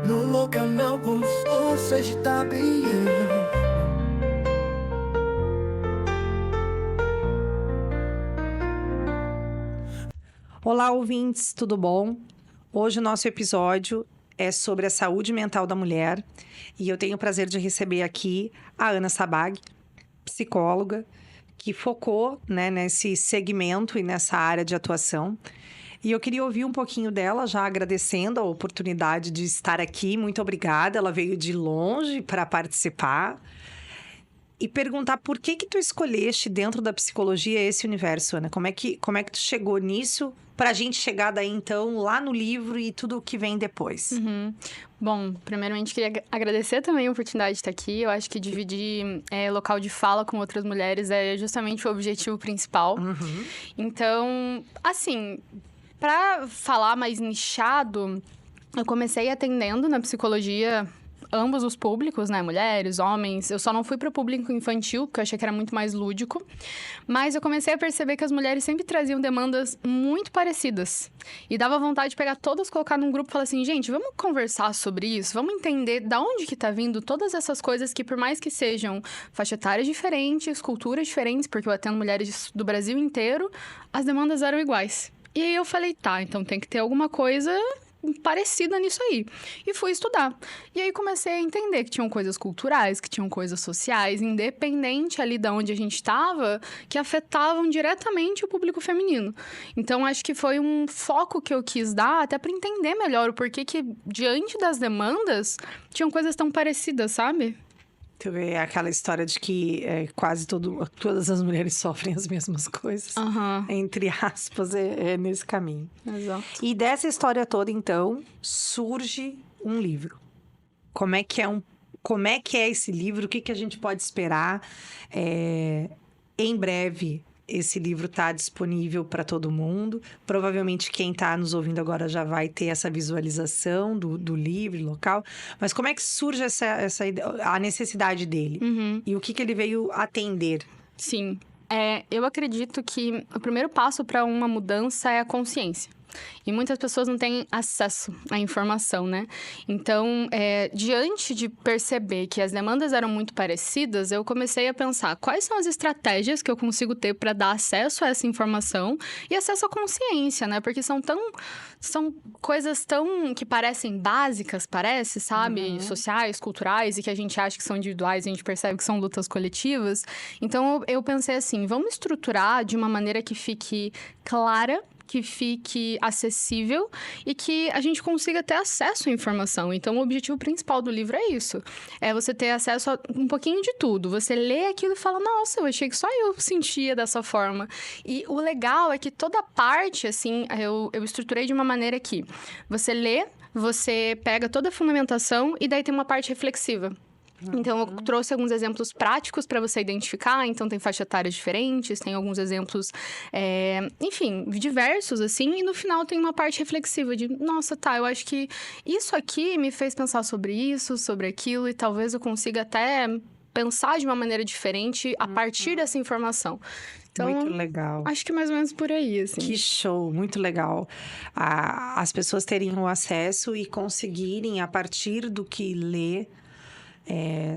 No local não ou seja, tá bem. Olá, ouvintes, tudo bom? Hoje o nosso episódio é sobre a saúde mental da mulher e eu tenho o prazer de receber aqui a Ana Sabag, psicóloga, que focou, nesse segmento e nessa área de atuação. E eu queria ouvir um pouquinho dela, já agradecendo a oportunidade de estar aqui. Muito obrigada, ela veio de longe para participar. E perguntar por que tu escolheste dentro da psicologia esse universo, Ana? Como é que tu chegou nisso pra gente chegar daí, então, lá no livro e tudo o que vem depois? Bom, primeiramente queria agradecer também a oportunidade de estar aqui. Eu acho que dividir local de fala com outras mulheres é justamente o objetivo principal. Então, assim, pra falar mais nichado, eu comecei atendendo na psicologia ambos os públicos, né? Mulheres, homens. Eu só não fui para o público infantil, porque eu achei que era muito mais lúdico. Mas eu comecei a perceber que as mulheres sempre traziam demandas muito parecidas. E dava vontade de pegar todas, colocar num grupo e falar assim, gente, vamos conversar sobre isso? Vamos entender da onde que tá vindo todas essas coisas que, por mais que sejam faixa etárias diferentes, culturas diferentes, porque eu atendo mulheres do Brasil inteiro, as demandas eram iguais. E aí eu falei, tá, então tem que ter alguma coisa parecida nisso aí. E fui estudar. E aí comecei a entender que tinham coisas culturais, que tinham coisas sociais, independente ali de onde a gente estava, que afetavam diretamente o público feminino. Então, acho que foi um foco que eu quis dar, até para entender melhor o porquê que, diante das demandas, tinham coisas tão parecidas, sabe? Tu vê aquela história de que todas as mulheres sofrem as mesmas coisas. Entre aspas, é nesse caminho. Exato. E dessa história toda, então, surge um livro. Como é que é esse livro? O que a gente pode esperar? Em breve, esse livro está disponível para todo mundo. Provavelmente quem está nos ouvindo agora já vai ter essa visualização do livro local. Mas como é que surge a necessidade dele? E o que ele veio atender? Sim. Eu acredito que o primeiro passo para uma mudança é a consciência. E muitas pessoas não têm acesso à informação, né? Então, diante de perceber que as demandas eram muito parecidas, eu comecei a pensar quais são as estratégias que eu consigo ter para dar acesso a essa informação e acesso à consciência, né? Porque são coisas tão que parecem básicas, sabe? Sociais, culturais, e que a gente acha que são individuais, a gente percebe que são lutas coletivas. Então, eu pensei assim, vamos estruturar de uma maneira que fique clara, que fique acessível e que a gente consiga ter acesso à informação. Então, o objetivo principal do livro é isso. É você ter acesso a um pouquinho de tudo. Você lê aquilo e fala, nossa, eu achei que só eu sentia dessa forma. E o legal é que toda parte, assim, eu estruturei de uma maneira que você lê, você pega toda a fundamentação e daí tem uma parte reflexiva. Então, eu trouxe alguns exemplos práticos para você identificar. Então, tem faixa etárias diferentes, tem alguns exemplos, enfim, diversos, assim. E no final tem uma parte reflexiva de, nossa, tá, eu acho que isso aqui me fez pensar sobre isso, sobre aquilo. E talvez eu consiga até pensar de uma maneira diferente a partir dessa informação. Então, muito legal. Acho que mais ou menos por aí, assim. Que show, muito legal. As pessoas terem o acesso e conseguirem, a partir do que lê,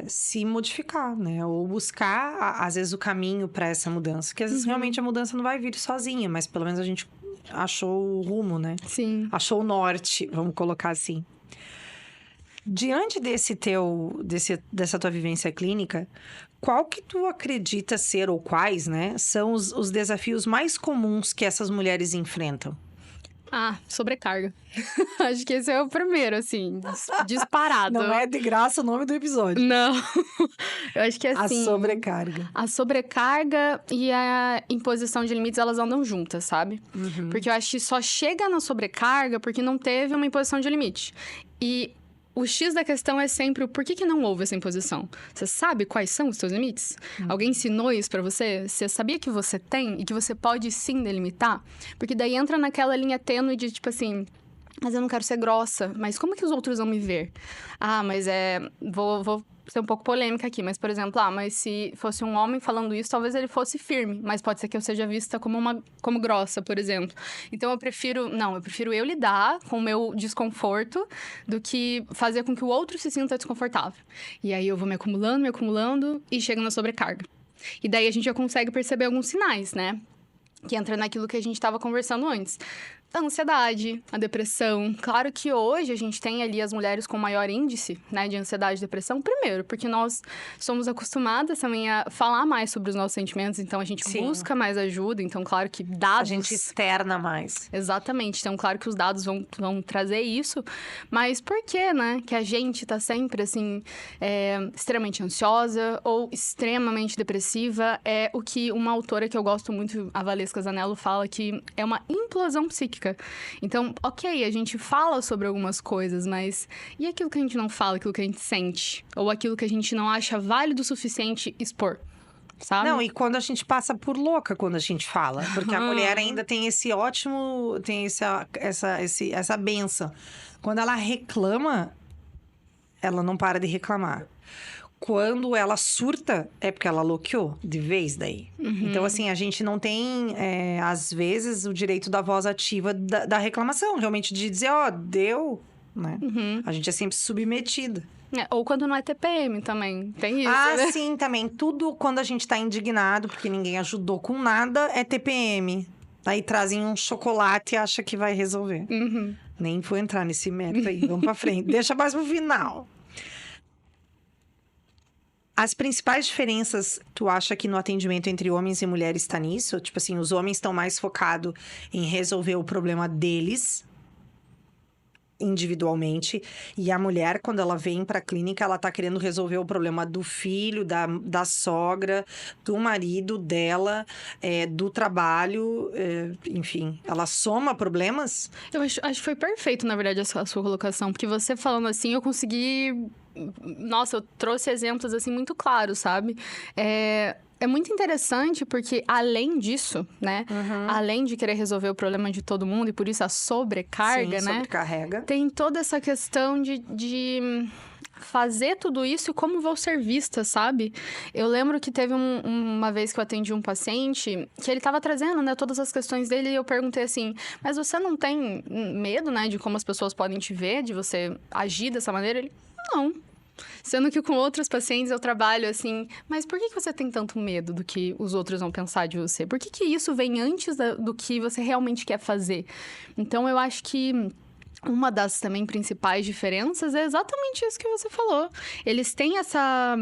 se modificar, né? Ou buscar, às vezes, o caminho para essa mudança. Porque, às vezes, realmente, a mudança não vai vir sozinha. Mas, pelo menos, a gente achou o rumo, né? Sim. Achou o norte, vamos colocar assim. Diante dessa tua vivência clínica, qual que tu acredita ser, ou quais, né? São os desafios mais comuns que essas mulheres enfrentam? Sobrecarga. Acho que esse é o primeiro, assim, disparado. Não é de graça o nome do episódio. Não. Eu acho que é assim... A sobrecarga. A sobrecarga e a imposição de limites, elas andam juntas, sabe? Porque eu acho que só chega na sobrecarga porque não teve uma imposição de limite. E o X da questão é sempre o porquê que não houve essa imposição. Você sabe quais são os seus limites? Alguém ensinou isso pra você? Você sabia que você tem e que você pode sim delimitar? Porque daí entra naquela linha tênue de tipo assim... Mas eu não quero ser grossa. Mas como que os outros vão me ver? Mas vou ser um pouco polêmica aqui, mas, por exemplo, mas se fosse um homem falando isso, talvez ele fosse firme, mas pode ser que eu seja vista como grossa, por exemplo. Então, eu prefiro eu lidar com o meu desconforto do que fazer com que o outro se sinta desconfortável. E aí, eu vou me acumulando e chego na sobrecarga. E daí, a gente já consegue perceber alguns sinais, né? Que entra naquilo que a gente estava conversando antes. A ansiedade, a depressão. Claro que hoje a gente tem ali as mulheres com maior índice, né, de ansiedade e depressão. Primeiro, porque nós somos acostumadas também a falar mais sobre os nossos sentimentos. Então, a gente busca mais ajuda. Então, claro que dados... A gente externa mais. Exatamente. Então, claro que os dados vão trazer isso. Mas por que, né? Que a gente tá sempre, assim, extremamente ansiosa ou extremamente depressiva. É o que uma autora que eu gosto muito, a Valesca Zanello, fala que é uma implosão psíquica. Então, ok, a gente fala sobre algumas coisas, mas e aquilo que a gente não fala, aquilo que a gente sente? Ou aquilo que a gente não acha válido o suficiente expor? Sabe? Não, e quando a gente passa por louca quando a gente fala. Porque a mulher ainda tem esse ótimo... Tem essa benção. Quando ela reclama, ela não para de reclamar. Quando ela surta, é porque ela loqueou de vez daí. Então, assim, a gente não tem, às vezes, o direito da voz ativa da reclamação. Realmente, de dizer, deu, né? A gente é sempre submetida. Ou quando não é TPM também, tem isso, né? Sim, também. Tudo quando a gente tá indignado, porque ninguém ajudou com nada, é TPM. Aí trazem um chocolate e acha que vai resolver. Nem vou entrar nesse mérito aí, vamos pra frente. Deixa mais pro final. As principais diferenças, tu acha que no atendimento entre homens e mulheres está nisso? Tipo assim, os homens estão mais focados em resolver o problema deles, individualmente. E a mulher, quando ela vem para a clínica, ela tá querendo resolver o problema do filho, da sogra, do marido dela, do trabalho, enfim. Ela soma problemas? Eu acho que foi perfeito, na verdade, a sua colocação. Porque você falando assim, eu consegui... Nossa, eu trouxe exemplos, assim, muito claros, sabe? É muito interessante porque, além disso, né? Além de querer resolver o problema de todo mundo, e por isso a sobrecarga, né? Sobrecarrega. Tem toda essa questão de fazer tudo isso e como vou ser vista, sabe? Eu lembro que teve uma vez que eu atendi um paciente que ele tava trazendo, né, todas as questões dele, e eu perguntei assim, mas você não tem medo, né, de como as pessoas podem te ver, de você agir dessa maneira? Ele, não. Sendo que com outros pacientes eu trabalho assim, mas por que você tem tanto medo do que os outros vão pensar de você? Por que isso vem antes do que você realmente quer fazer? Então, eu acho que uma das também principais diferenças é exatamente isso que você falou. Eles têm essa...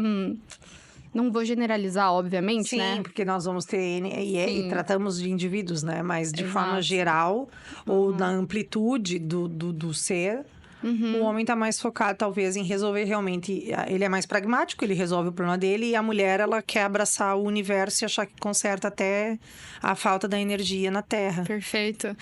Não vou generalizar, obviamente, né? Sim, porque nós vamos ter... E tratamos de indivíduos, né? Mas de forma geral, ou na amplitude do ser... O homem tá mais focado, talvez, em resolver realmente... Ele é mais pragmático, ele resolve o problema dele. E a mulher, ela quer abraçar o universo e achar que conserta até a falta da energia na Terra. Perfeito.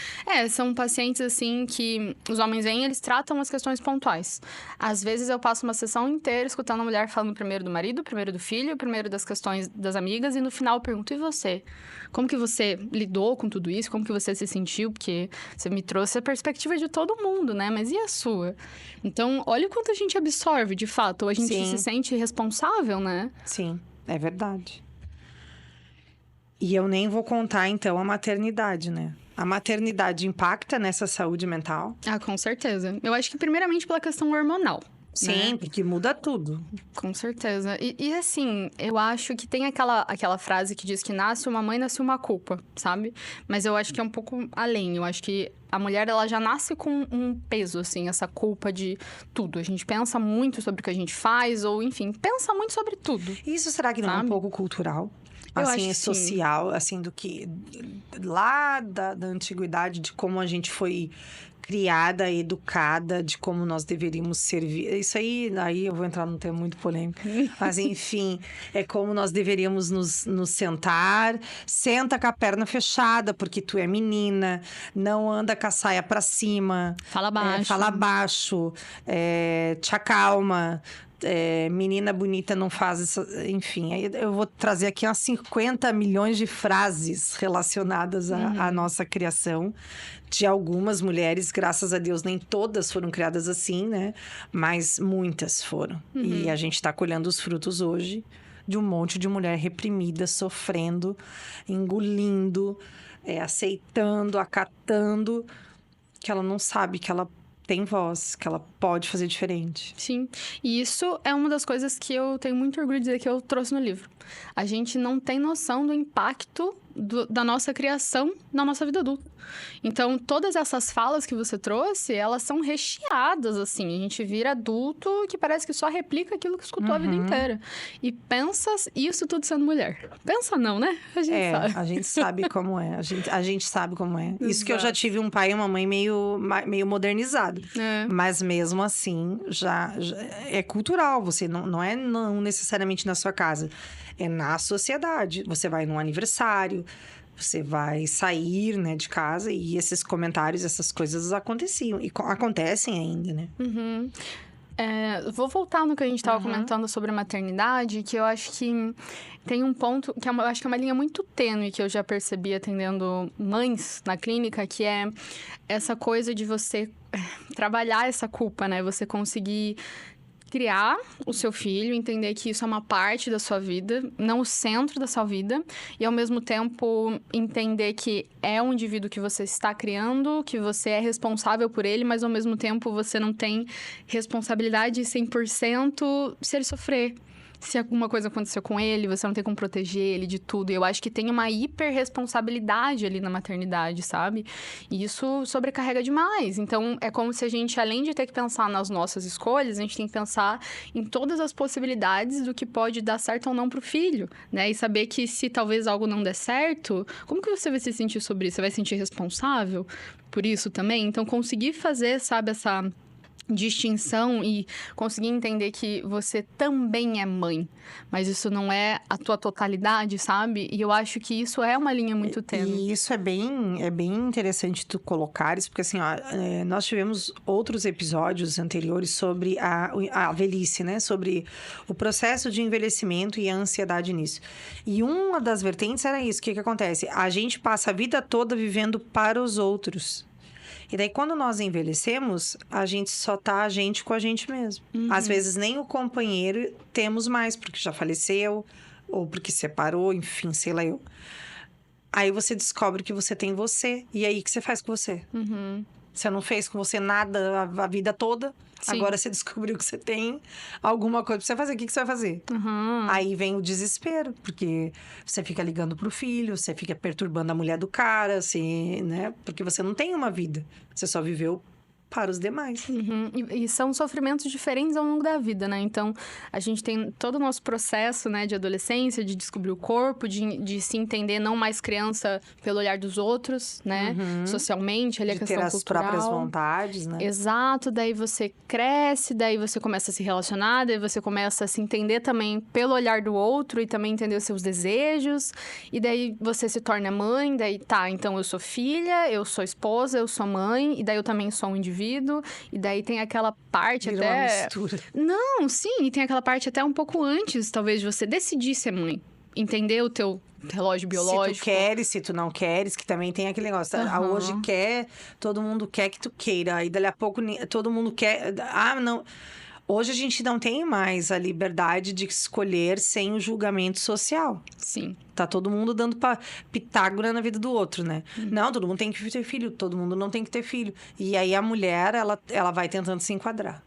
São pacientes, assim, que os homens vêm, eles tratam as questões pontuais. Às vezes, eu passo uma sessão inteira escutando a mulher falando primeiro do marido, primeiro do filho, primeiro das questões das amigas. E no final, eu pergunto, e você? Como que você lidou com tudo isso? Como que você se sentiu? Porque você me trouxe a perspectiva de todo mundo, né? Mas e a sua? Então, olha o quanto a gente absorve, de fato. Ou a gente se sente responsável, né? Sim, é verdade. E eu nem vou contar, então, a maternidade, né? A maternidade impacta nessa saúde mental? Com certeza. Eu acho que, primeiramente, pela questão hormonal. Sim, né? porque muda tudo. Com certeza. E assim, eu acho que tem aquela frase que diz que nasce uma mãe, nasce uma culpa, sabe? Mas eu acho que é um pouco além. Eu acho que a mulher, ela já nasce com um peso, assim, essa culpa de tudo. A gente pensa muito sobre o que a gente faz, ou enfim, pensa muito sobre tudo. Isso será que não é um pouco cultural? Assim, social, assim, do que... Lá da antiguidade, de como a gente foi... criada, educada, de como nós deveríamos servir. Isso aí eu vou entrar num tema muito polêmico. Mas, enfim, é como nós deveríamos nos sentar. Senta com a perna fechada, porque tu é menina. Não anda com a saia pra cima. Fala baixo. Fala baixo. Te acalma. menina bonita não faz isso. Enfim, aí eu vou trazer aqui umas 50 milhões de frases relacionadas à nossa criação. De algumas mulheres, graças a Deus, nem todas foram criadas assim, né? Mas muitas foram. E a gente tá colhendo os frutos hoje de um monte de mulher reprimida, sofrendo, engolindo, aceitando, acatando, que ela não sabe que ela tem voz, que ela pode fazer diferente. Sim, e isso é uma das coisas que eu tenho muito orgulho de dizer que eu trouxe no livro. A gente não tem noção do impacto da nossa criação na nossa vida adulta. Então, todas essas falas que você trouxe, elas são recheadas, assim. A gente vira adulto que parece que só replica aquilo que escutou a vida inteira. E pensa isso tudo sendo mulher. Pensa não, né? A gente sabe. A gente sabe como é. A gente sabe como é. Isso que eu já tive um pai e uma mãe meio modernizado. Mas mesmo assim, já é cultural. Você não é necessariamente na sua casa. É na sociedade. Você vai num aniversário, você vai sair, né, de casa e esses comentários, essas coisas aconteciam. E acontecem ainda, né? Vou voltar no que a gente estava comentando sobre a maternidade, que eu acho que tem um ponto que eu acho que é uma linha muito tênue que eu já percebi atendendo mães na clínica, que é essa coisa de você trabalhar essa culpa, né? Você conseguir criar o seu filho, entender que isso é uma parte da sua vida, não o centro da sua vida, e ao mesmo tempo entender que é um indivíduo que você está criando, que você é responsável por ele, mas ao mesmo tempo você não tem responsabilidade 100% se ele sofrer. Se alguma coisa aconteceu com ele, você não tem como proteger ele de tudo. E eu acho que tem uma hiperresponsabilidade ali na maternidade, sabe? E isso sobrecarrega demais. Então, é como se a gente, além de ter que pensar nas nossas escolhas, a gente tem que pensar em todas as possibilidades do que pode dar certo ou não pro filho, né? E saber que se talvez algo não der certo, como que você vai se sentir sobre isso? Você vai se sentir responsável por isso também? Então, conseguir fazer, sabe, essa distinção e conseguir entender que você também é mãe, mas isso não é a tua totalidade, sabe? E eu acho que isso é uma linha muito tênue. E isso é bem interessante tu colocares, porque assim, nós tivemos outros episódios anteriores sobre a velhice, né? Sobre o processo de envelhecimento e a ansiedade nisso. E uma das vertentes era isso. O que acontece? A gente passa a vida toda vivendo para os outros. E daí, quando nós envelhecemos, a gente só tá a gente com a gente mesmo. Às vezes, nem o companheiro temos mais, porque já faleceu, ou porque separou, enfim, sei lá eu. Aí você descobre que você tem você. E aí, o que você faz com você? Você não fez com você nada a vida toda. Sim. Agora você descobriu que você tem alguma coisa pra você fazer. O que você vai fazer? Aí vem o desespero, porque você fica ligando pro filho, você fica perturbando a mulher do cara, assim, né? Porque você não tem uma vida. Você só viveu para os demais. E são sofrimentos diferentes ao longo da vida, né? Então, a gente tem todo o nosso processo, né, de adolescência, de descobrir o corpo, de se entender não mais criança pelo olhar dos outros, né? Socialmente, ali a questão cultural. De ter as próprias vontades, né? Exato. Daí você cresce, daí você começa a se relacionar, daí você começa a se entender também pelo olhar do outro e também entender os seus desejos. E daí você se torna mãe, daí tá, então eu sou filha, eu sou esposa, eu sou mãe, e daí eu também sou um indivíduo. E daí tem aquela parte Virou até... uma mistura. Não, sim, e tem aquela parte até um pouco antes, talvez, de você decidir ser mãe. Entender o teu relógio biológico. Se tu queres, se tu não queres, que também tem aquele negócio. Hoje quer, todo mundo quer que tu queira. Aí, dali a pouco, todo mundo quer... não... Hoje a gente não tem mais a liberdade de escolher sem o julgamento social. Sim. Tá todo mundo dando Pitágora na vida do outro, né? Não, todo mundo tem que ter filho, todo mundo não tem que ter filho. E aí a mulher, ela vai tentando se enquadrar.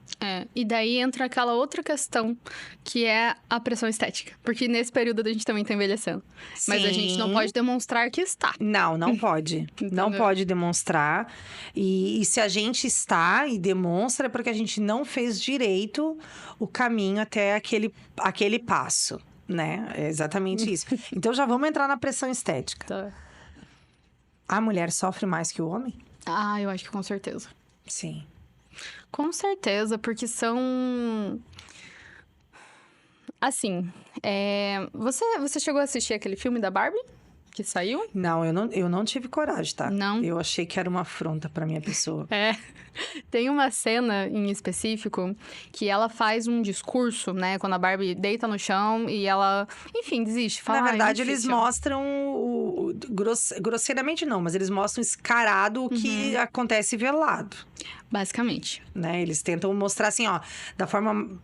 E daí entra aquela outra questão, que é a pressão estética. Porque nesse período a gente também tá envelhecendo. Sim. Mas a gente não pode demonstrar que está. Não pode. Não pode demonstrar. E se a gente está e demonstra, é porque a gente não fez direito o caminho até aquele passo, né? É exatamente isso. Então, já vamos entrar na pressão estética. Tá. A mulher sofre mais que o homem? Eu acho que com certeza. Sim. Com certeza, porque são... Assim, você chegou a assistir aquele filme da Barbie? que saiu? Não, eu não tive coragem, tá? Não? Eu achei que era uma afronta pra minha pessoa. É. Tem uma cena em específico que ela faz um discurso, né? Quando a Barbie deita no chão e ela, enfim, desiste. Fala, Na verdade, "Ai, eles difícil." mostram grosseiramente não, mas eles mostram escarado o que acontece velado, Basicamente. né? Eles tentam mostrar assim, ó, da forma...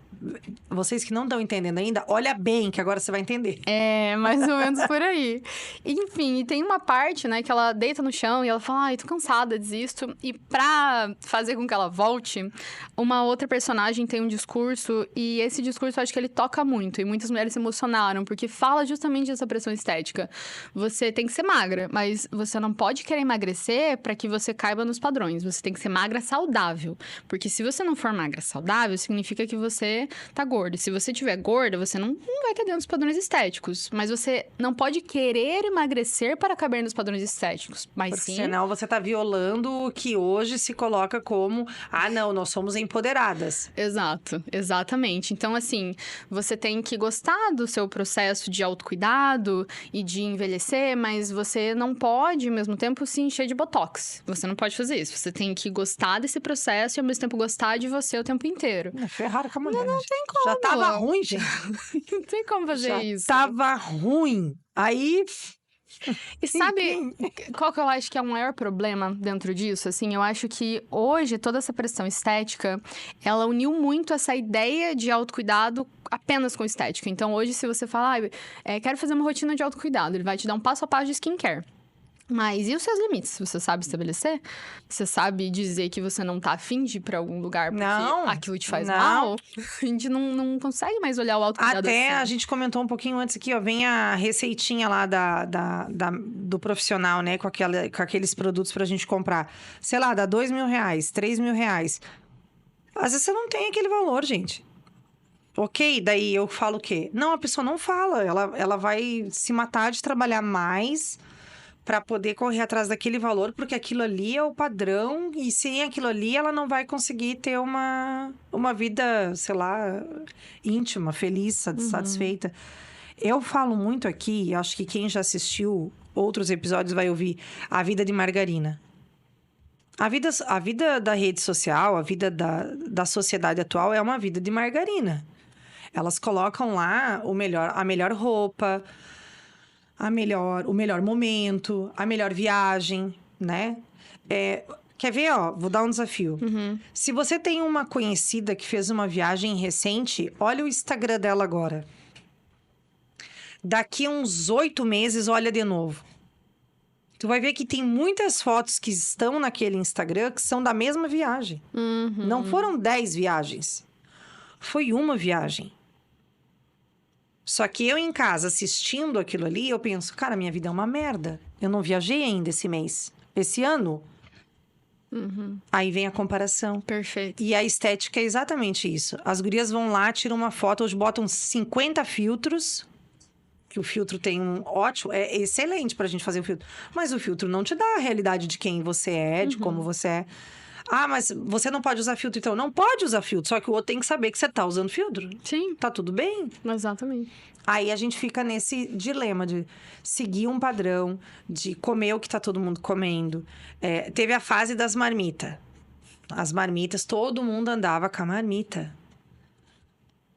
Vocês que não estão entendendo ainda, olha bem que agora você vai entender. É, mais ou menos por aí. Enfim, e tem uma parte, né, que ela deita no chão e ela fala, ai, tô cansada, desisto. E pra fazer com que ela volte, uma outra personagem tem um discurso, e esse discurso eu acho que ele toca muito, e muitas mulheres se emocionaram, porque fala justamente dessa pressão estética. Você tem que ser magra, mas você não pode querer emagrecer pra que você caiba nos padrões. Você tem que ser magra saudável. Porque se você não for magra saudável, significa que você tá gorda. Se você tiver gorda, você não vai estar dentro dos padrões estéticos. Mas você não pode querer emagrecer para caber nos padrões estéticos. Mas Porque sim... senão você tá violando o que hoje se coloca como... Ah, não, nós somos empoderadas. Exato, exatamente. Então, assim, você tem que gostar do seu processo de autocuidado e de envelhecer, mas você não pode, ao mesmo tempo, se encher de botox. Você não pode fazer isso. Você tem que gostar desse processo e, ao mesmo tempo, gostar de você o tempo inteiro. Ferraram com a mulher. Não tem como. Já tava ruim, gente. Não tem como fazer Já isso. tava ruim. Aí... E sabe qual que eu acho que é o maior problema dentro disso? Assim, eu acho que hoje toda essa pressão estética, ela uniu muito essa ideia de autocuidado apenas com estética. Então, hoje, se você falar, quero fazer uma rotina de autocuidado, ele vai te dar um passo a passo de skincare. Mas e os seus limites? Você sabe estabelecer? Você sabe dizer que você não tá afim de ir pra algum lugar porque aquilo te faz mal? A gente não consegue mais olhar o autocuidado Até assim. a gente comentou um pouquinho antes aqui, ó, vem a receitinha lá do profissional, né? Com aqueles produtos pra gente comprar. Sei lá, dá R$2.000, R$3.000. Às vezes você não tem aquele valor, gente. Ok, daí eu falo o quê? Não, a pessoa não fala. Ela vai se matar de trabalhar mais... para poder correr atrás daquele valor, porque aquilo ali é o padrão, e sem aquilo ali ela não vai conseguir ter uma vida, sei lá, íntima, feliz, satisfeita. Eu falo muito aqui, acho que quem já assistiu outros episódios vai ouvir, a vida de margarina. A vida da rede social, a vida da sociedade atual é uma vida de margarina. Elas colocam lá a melhor roupa... o melhor momento, a melhor viagem, né? Quer ver, ó? Vou dar um desafio. Se você tem uma conhecida que fez uma viagem recente, olha o Instagram dela agora. Daqui a uns 8 meses, olha de novo. Tu vai ver que tem muitas fotos que estão naquele Instagram que são da mesma viagem. Não foram 10 viagens. Foi uma viagem. Só que eu em casa, assistindo aquilo ali, eu penso, cara, minha vida é uma merda. Eu não viajei ainda esse mês. Esse ano. Aí vem a comparação. Perfeito. E a estética é exatamente isso. As gurias vão lá, tiram uma foto, hoje botam 50 filtros. Que o filtro tem um ótimo... É excelente pra gente fazer o filtro. Mas o filtro não te dá a realidade de quem você é, de como você é. Ah, mas você não pode usar filtro, então. Não pode usar filtro, só que o outro tem que saber que você tá usando filtro. Sim. Tá tudo bem? Exatamente. Aí a gente fica nesse dilema de seguir um padrão, de comer o que tá todo mundo comendo. Teve a fase das marmitas. As marmitas, todo mundo andava com a marmita.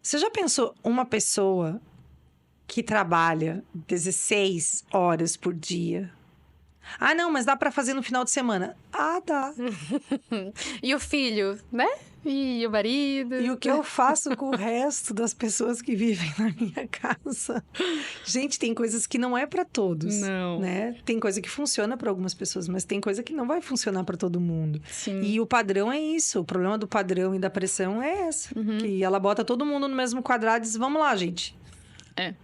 Você já pensou uma pessoa que trabalha 16 horas por dia... Ah, não, mas dá pra fazer no final de semana. Ah, dá. E o filho, né? E o marido. E o que eu faço com o resto das pessoas que vivem na minha casa? Gente, tem coisas que não é pra todos. Não. Né? Tem coisa que funciona pra algumas pessoas, mas tem coisa que não vai funcionar pra todo mundo. Sim. E o padrão é isso. O problema do padrão e da pressão é essa. Que ela bota todo mundo no mesmo quadrado e diz, vamos lá, gente.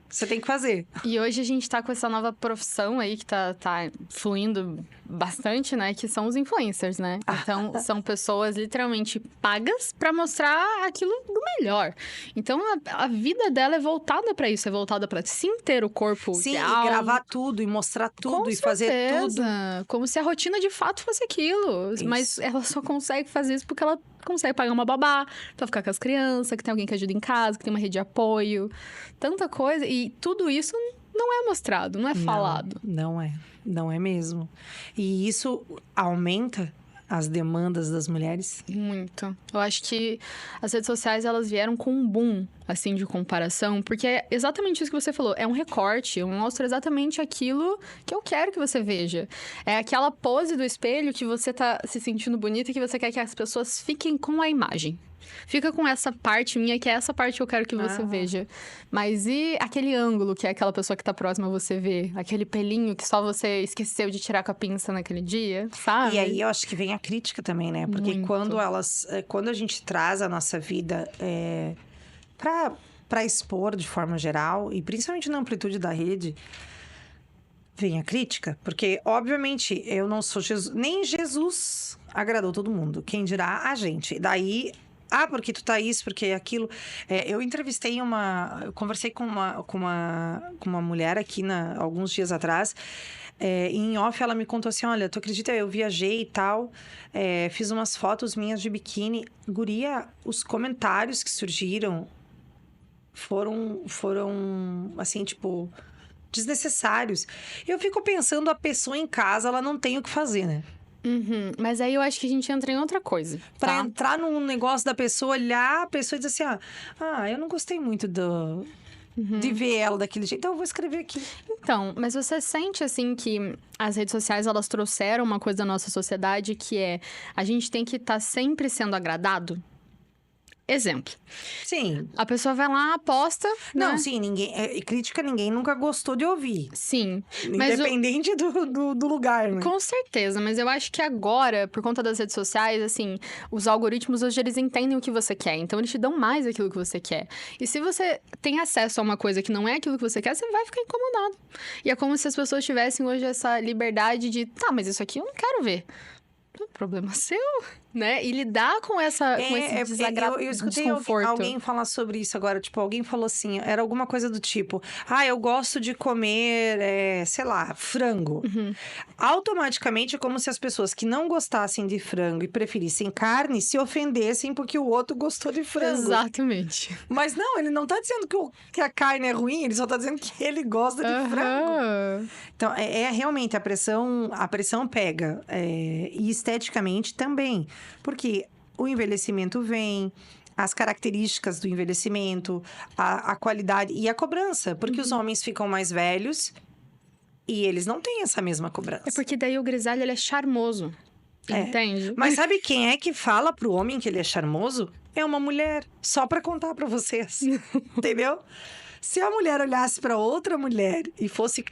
Você tem que fazer. E hoje a gente tá com essa nova profissão aí que tá fluindo bastante, né? Que são os influencers, né? Então, são pessoas literalmente pagas pra mostrar aquilo do melhor. Então, a vida dela é voltada pra isso. É voltada pra sim ter o corpo ideal. E gravar tudo, e mostrar tudo, Com e fazer tudo. Como se a rotina de fato fosse aquilo. Isso. Mas ela só consegue fazer isso porque ela consegue pagar uma babá pra ficar com as crianças, que tem alguém que ajuda em casa, que tem uma rede de apoio. Tanta coisa. E tudo isso não é mostrado, não é falado. Não é mesmo. E isso aumenta as demandas das mulheres? Muito. Eu acho que as redes sociais, elas vieram com um boom, assim, de comparação, porque é exatamente isso que você falou. É um recorte, eu mostro exatamente aquilo que eu quero que você veja. É aquela pose do espelho que você tá se sentindo bonita e que você quer que as pessoas fiquem com a imagem. Fica com essa parte minha, que é essa parte que eu quero que você veja. Mas e aquele ângulo que é aquela pessoa que tá próxima a você ver? Aquele pelinho que só você esqueceu de tirar com a pinça naquele dia, sabe? E aí eu acho que vem a crítica também, né? Porque Muito. quando a gente traz a nossa vida pra expor de forma geral, e principalmente na amplitude da rede, vem a crítica. Porque, obviamente, eu não sou Jesus. Nem Jesus agradou todo mundo. Quem dirá a gente. Daí... porque tu tá isso, porque aquilo... eu entrevistei eu conversei com uma mulher aqui alguns dias atrás. E em off, ela me contou assim, olha, tu acredita, eu viajei e tal, fiz umas fotos minhas de biquíni. Guria, os comentários que surgiram foram assim, tipo, desnecessários. Eu fico pensando, a pessoa em casa, ela não tem o que fazer, né? Uhum. Mas aí eu acho que a gente entra em outra coisa. Pra Tá? entrar num negócio da pessoa, olhar a pessoa e dizer assim, eu não gostei muito de ver ela daquele jeito, então eu vou escrever aqui. Então, mas você sente, assim, que as redes sociais, elas trouxeram uma coisa da nossa sociedade que é... A gente tem que estar sempre sendo agradado? Exemplo. Sim. A pessoa vai lá, posta, Não, né? sim, crítica ninguém nunca gostou de ouvir. Sim. Mas Independente do lugar, né? Com certeza, mas eu acho que agora, por conta das redes sociais, assim, os algoritmos hoje eles entendem o que você quer, então eles te dão mais aquilo que você quer. E se você tem acesso a uma coisa que não é aquilo que você quer, você vai ficar incomodado. E é como se as pessoas tivessem hoje essa liberdade de, mas isso aqui eu não quero ver. Problema seu, né? E lidar com esse desagrado, eu escutei desconforto. alguém falar sobre isso agora. Tipo, alguém falou assim, era alguma coisa do tipo... eu gosto de comer, sei lá, frango. Automaticamente, é como se as pessoas que não gostassem de frango e preferissem carne se ofendessem porque o outro gostou de frango. Exatamente. Mas não, ele não tá dizendo que a carne é ruim, ele só tá dizendo que ele gosta de frango. Então, realmente, a pressão pega. E esteticamente também. Porque o envelhecimento vem, as características do envelhecimento, a qualidade e a cobrança. Porque os homens ficam mais velhos e eles não têm essa mesma cobrança. É porque daí o grisalho, ele é charmoso. Entende? Mas sabe quem é que fala pro homem que ele é charmoso? É uma mulher. Só pra contar pra vocês. Entendeu? Se a mulher olhasse pra outra mulher e fosse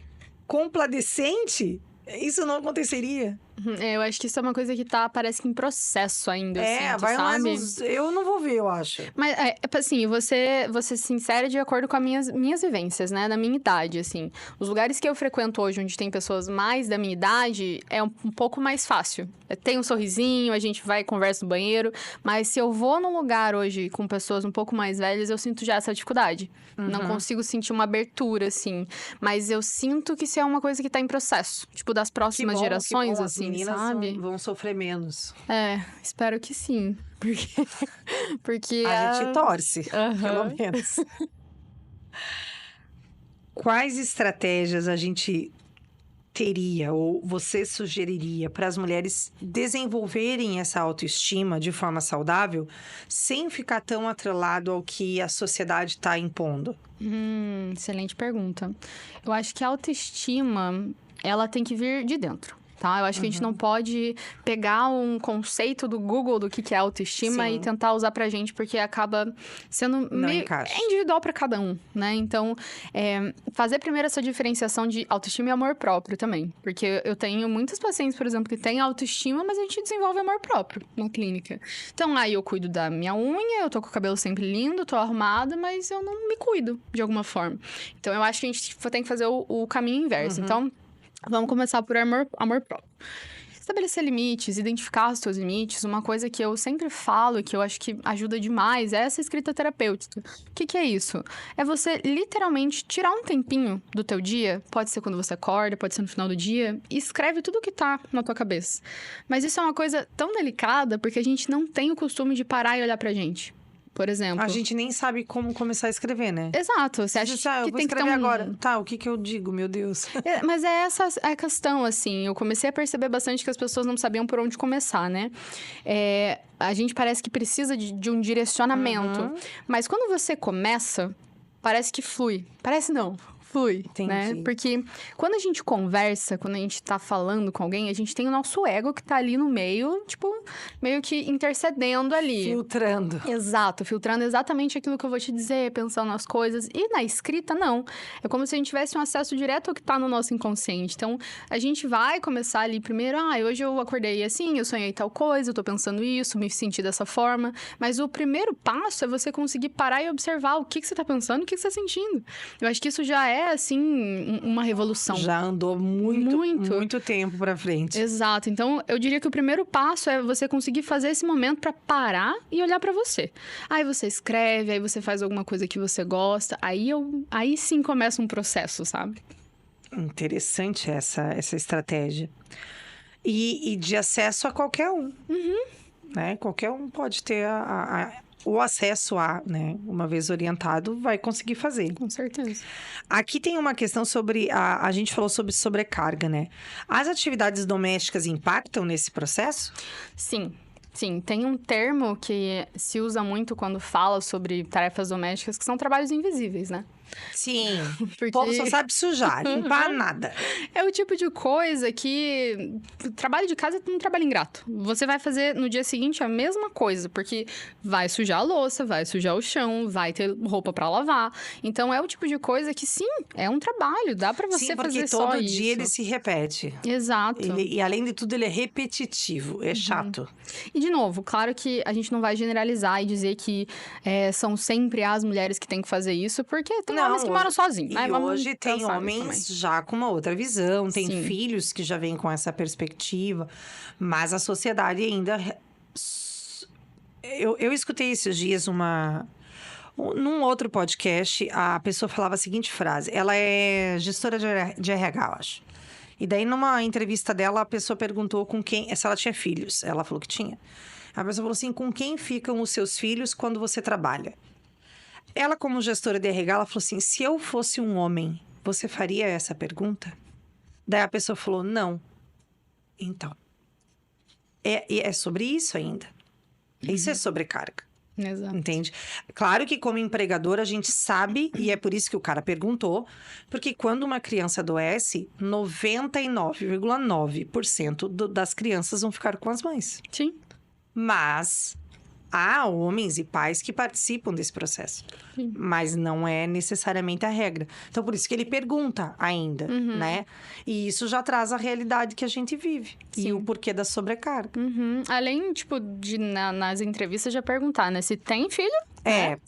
complacente, isso não aconteceria. Eu acho que isso é uma coisa que parece que em processo ainda, vai sabe? mais eu não vou ver, eu acho. Mas, assim, você se insere de acordo com as minhas vivências, né? Da minha idade, assim. Os lugares que eu frequento hoje, onde tem pessoas mais da minha idade, é um pouco mais fácil. Tem um sorrisinho, a gente vai e conversa no banheiro. Mas se eu vou num lugar hoje com pessoas um pouco mais velhas, eu sinto já essa dificuldade. Não consigo sentir uma abertura, assim. Mas eu sinto que isso é uma coisa que tá em processo. Tipo, das próximas gerações, assim, as meninas sabe? vão sofrer menos. Espero que sim. Porque a gente torce, pelo menos. Quais estratégias a gente teria ou você sugeriria para as mulheres desenvolverem essa autoestima de forma saudável sem ficar tão atrelado ao que a sociedade está impondo? Excelente pergunta. Eu acho que a autoestima, ela tem que vir de dentro. Tá? Eu acho que a gente não pode pegar um conceito do Google do que é autoestima e tentar usar pra gente, porque acaba sendo individual pra cada um, né? Então, fazer primeiro essa diferenciação de autoestima e amor próprio também. Porque eu tenho muitas pacientes, por exemplo, que têm autoestima, mas a gente desenvolve amor próprio na clínica. Então, aí eu cuido da minha unha, eu tô com o cabelo sempre lindo, tô arrumada, mas eu não me cuido de alguma forma. Então, eu acho que a gente tem que fazer o caminho inverso. Então, vamos começar por amor próprio. Estabelecer limites, identificar os seus limites. Uma coisa que eu sempre falo e que eu acho que ajuda demais é essa escrita terapêutica. O que é isso? É você literalmente tirar um tempinho do teu dia, pode ser quando você acorda, pode ser no final do dia, e escreve tudo que tá na tua cabeça. Mas isso é uma coisa tão delicada porque a gente não tem o costume de parar e olhar pra gente. por exemplo. A gente nem sabe como começar a escrever, né? Exato. Você acha Eu que vou tem que ter escrever agora. Tá, o que que eu digo, meu Deus? Mas é essa a questão, assim. Eu comecei a perceber bastante que as pessoas não sabiam por onde começar, né? A gente parece que precisa de um direcionamento. Uhum. Mas quando você começa, parece que flui. Parece não. Flui, né? Entendi. Porque quando a gente conversa, quando a gente tá falando com alguém, a gente tem o nosso ego que tá ali no meio, tipo, meio que intercedendo ali. Filtrando. Exato, filtrando exatamente aquilo que eu vou te dizer, pensando nas coisas. E na escrita, não. É como se a gente tivesse um acesso direto ao que tá no nosso inconsciente. Então, a gente vai começar ali primeiro, hoje eu acordei assim, eu sonhei tal coisa, eu tô pensando isso, me senti dessa forma. Mas o primeiro passo é você conseguir parar e observar o que você tá pensando, o que você tá sentindo. Eu acho que isso já é, assim, uma revolução. Já andou muito tempo pra frente. Exato. Então, eu diria que o primeiro passo é você conseguir fazer esse momento pra parar e olhar pra você. Aí você escreve, aí você faz alguma coisa que você gosta. Aí sim começa um processo, sabe? Interessante essa estratégia. E de acesso a qualquer um. Né? Qualquer um pode ter o acesso né? Uma vez orientado, vai conseguir fazer. Com certeza. Aqui tem uma questão sobre... A gente falou sobre sobrecarga, né? As atividades domésticas impactam nesse processo? Sim. Sim, tem um termo que se usa muito quando fala sobre tarefas domésticas, que são trabalhos invisíveis, né? Sim. Porque... O povo só sabe sujar, limpar nada. É o tipo de coisa que... Trabalho de casa é um trabalho ingrato. Você vai fazer no dia seguinte a mesma coisa, porque vai sujar a louça, vai sujar o chão, vai ter roupa pra lavar. Então, é o tipo de coisa que, sim, é um trabalho. Dá pra você fazer só isso. Porque todo dia ele se repete. Exato. E, além de tudo, ele é repetitivo. É chato. E, de novo, claro que a gente não vai generalizar e dizer que são sempre as mulheres que têm que fazer isso, porque tem homens que moram sozinhos, né? E hoje tem homens também. já com uma outra visão, tem Sim. filhos que já vêm com essa perspectiva, mas a sociedade ainda... Eu escutei esses dias num outro podcast, a pessoa falava a seguinte frase, ela é gestora de RH, eu acho. E daí, numa entrevista dela, a pessoa perguntou se ela tinha filhos. Ela falou que tinha. A pessoa falou assim, com quem ficam os seus filhos quando você trabalha? Ela, como gestora de RH, ela falou assim, se eu fosse um homem, você faria essa pergunta? Daí a pessoa falou, não. Então, é sobre isso ainda. Isso é sobrecarga. Exato. Entende? Claro que como empregador a gente sabe, e é por isso que o cara perguntou, porque quando uma criança adoece, 99,9% das crianças vão ficar com as mães. Sim. Mas há homens e pais que participam desse processo. Sim. Mas não é necessariamente a regra. Então, por isso que ele pergunta ainda, né? E isso já traz a realidade que a gente vive. Sim. E o porquê da sobrecarga. Além, tipo, de nas entrevistas já perguntar, né? Se tem filho?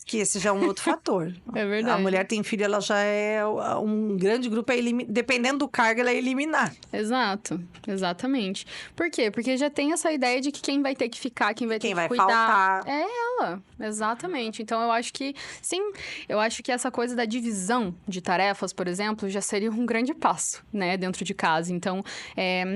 Que esse já é um outro fator. É verdade. A mulher tem filho, ela já é um grande grupo, dependendo do cargo, ela é eliminar. Exato, exatamente. Por quê? Porque já tem essa ideia de que quem vai ter que ficar, quem vai ter que cuidar... faltar. É ela, exatamente. Então, eu acho que, sim, eu acho que essa coisa da divisão de tarefas, por exemplo, já seria um grande passo, né, dentro de casa. Então,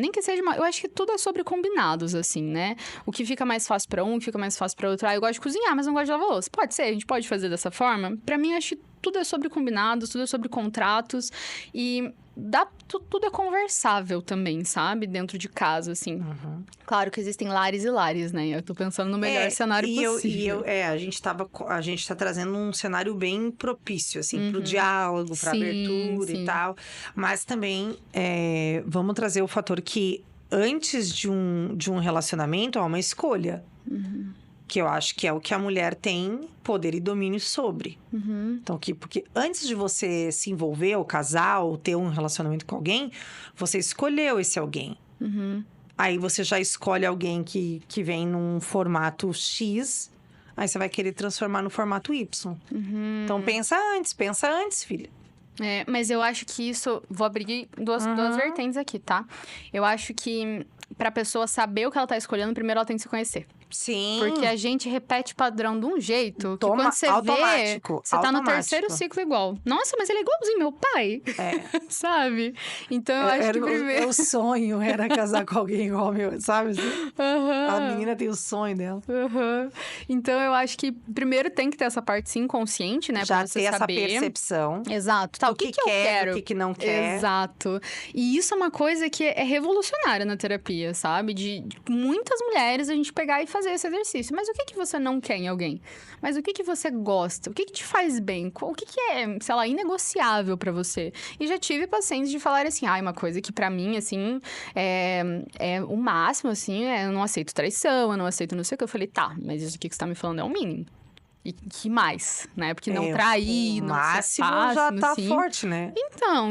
nem que seja eu acho que tudo é sobre combinados, assim, né? O que fica mais fácil pra um, o que fica mais fácil pra outro. Eu gosto de cozinhar, mas não gosto de lavar louça. Pode ser, a gente pode fazer dessa forma. Pra mim, acho que tudo é sobre combinados, tudo é sobre contratos. E tudo é conversável também, sabe? Dentro de casa, assim. Claro que existem lares e lares, né? Eu tô pensando no melhor cenário possível. A gente tá trazendo um cenário bem propício, assim, pro diálogo, pra abertura e tal. Mas também, vamos trazer o fator que antes de um relacionamento, há uma escolha. Que eu acho que é o que a mulher tem poder e domínio sobre. Então, porque antes de você se envolver, ou casar, ou ter um relacionamento com alguém, você escolheu esse alguém. Aí você já escolhe alguém que vem num formato X, aí você vai querer transformar no formato Y. Então, pensa antes, filha. Mas eu acho que isso... Vou abrir duas vertentes aqui, tá? Eu acho que pra pessoa saber o que ela tá escolhendo, primeiro ela tem que se conhecer. Sim. Porque a gente repete padrão de um jeito que quando você automático, vê, você tá no automático. terceiro ciclo igual. Nossa, mas ele é igualzinho meu pai. É. Sabe? Então eu acho que primeiro... O sonho era casar com alguém igual meu, sabe? Assim? A menina tem o sonho dela. Então eu acho que primeiro tem que ter essa parte sim consciente, né? Já pra você ter essa saber. Percepção. Exato. Tá, O o que que eu quer, quero? o que não quer. Exato. E isso é uma coisa que é revolucionária na terapia, sabe? De muitas mulheres a gente pegar e fazer esse exercício. Mas o que você não quer em alguém? Mas o que você gosta? O que te faz bem? O que é, sei lá, inegociável pra você? E já tive pacientes de falar assim, uma coisa que pra mim, assim, é o máximo, assim, eu não aceito traição, eu não aceito não sei o que. Eu falei, tá, mas isso aqui que você tá me falando é o mínimo. E que mais, né? Porque não trair, não ser máximo fácil, já tá assim. forte, né?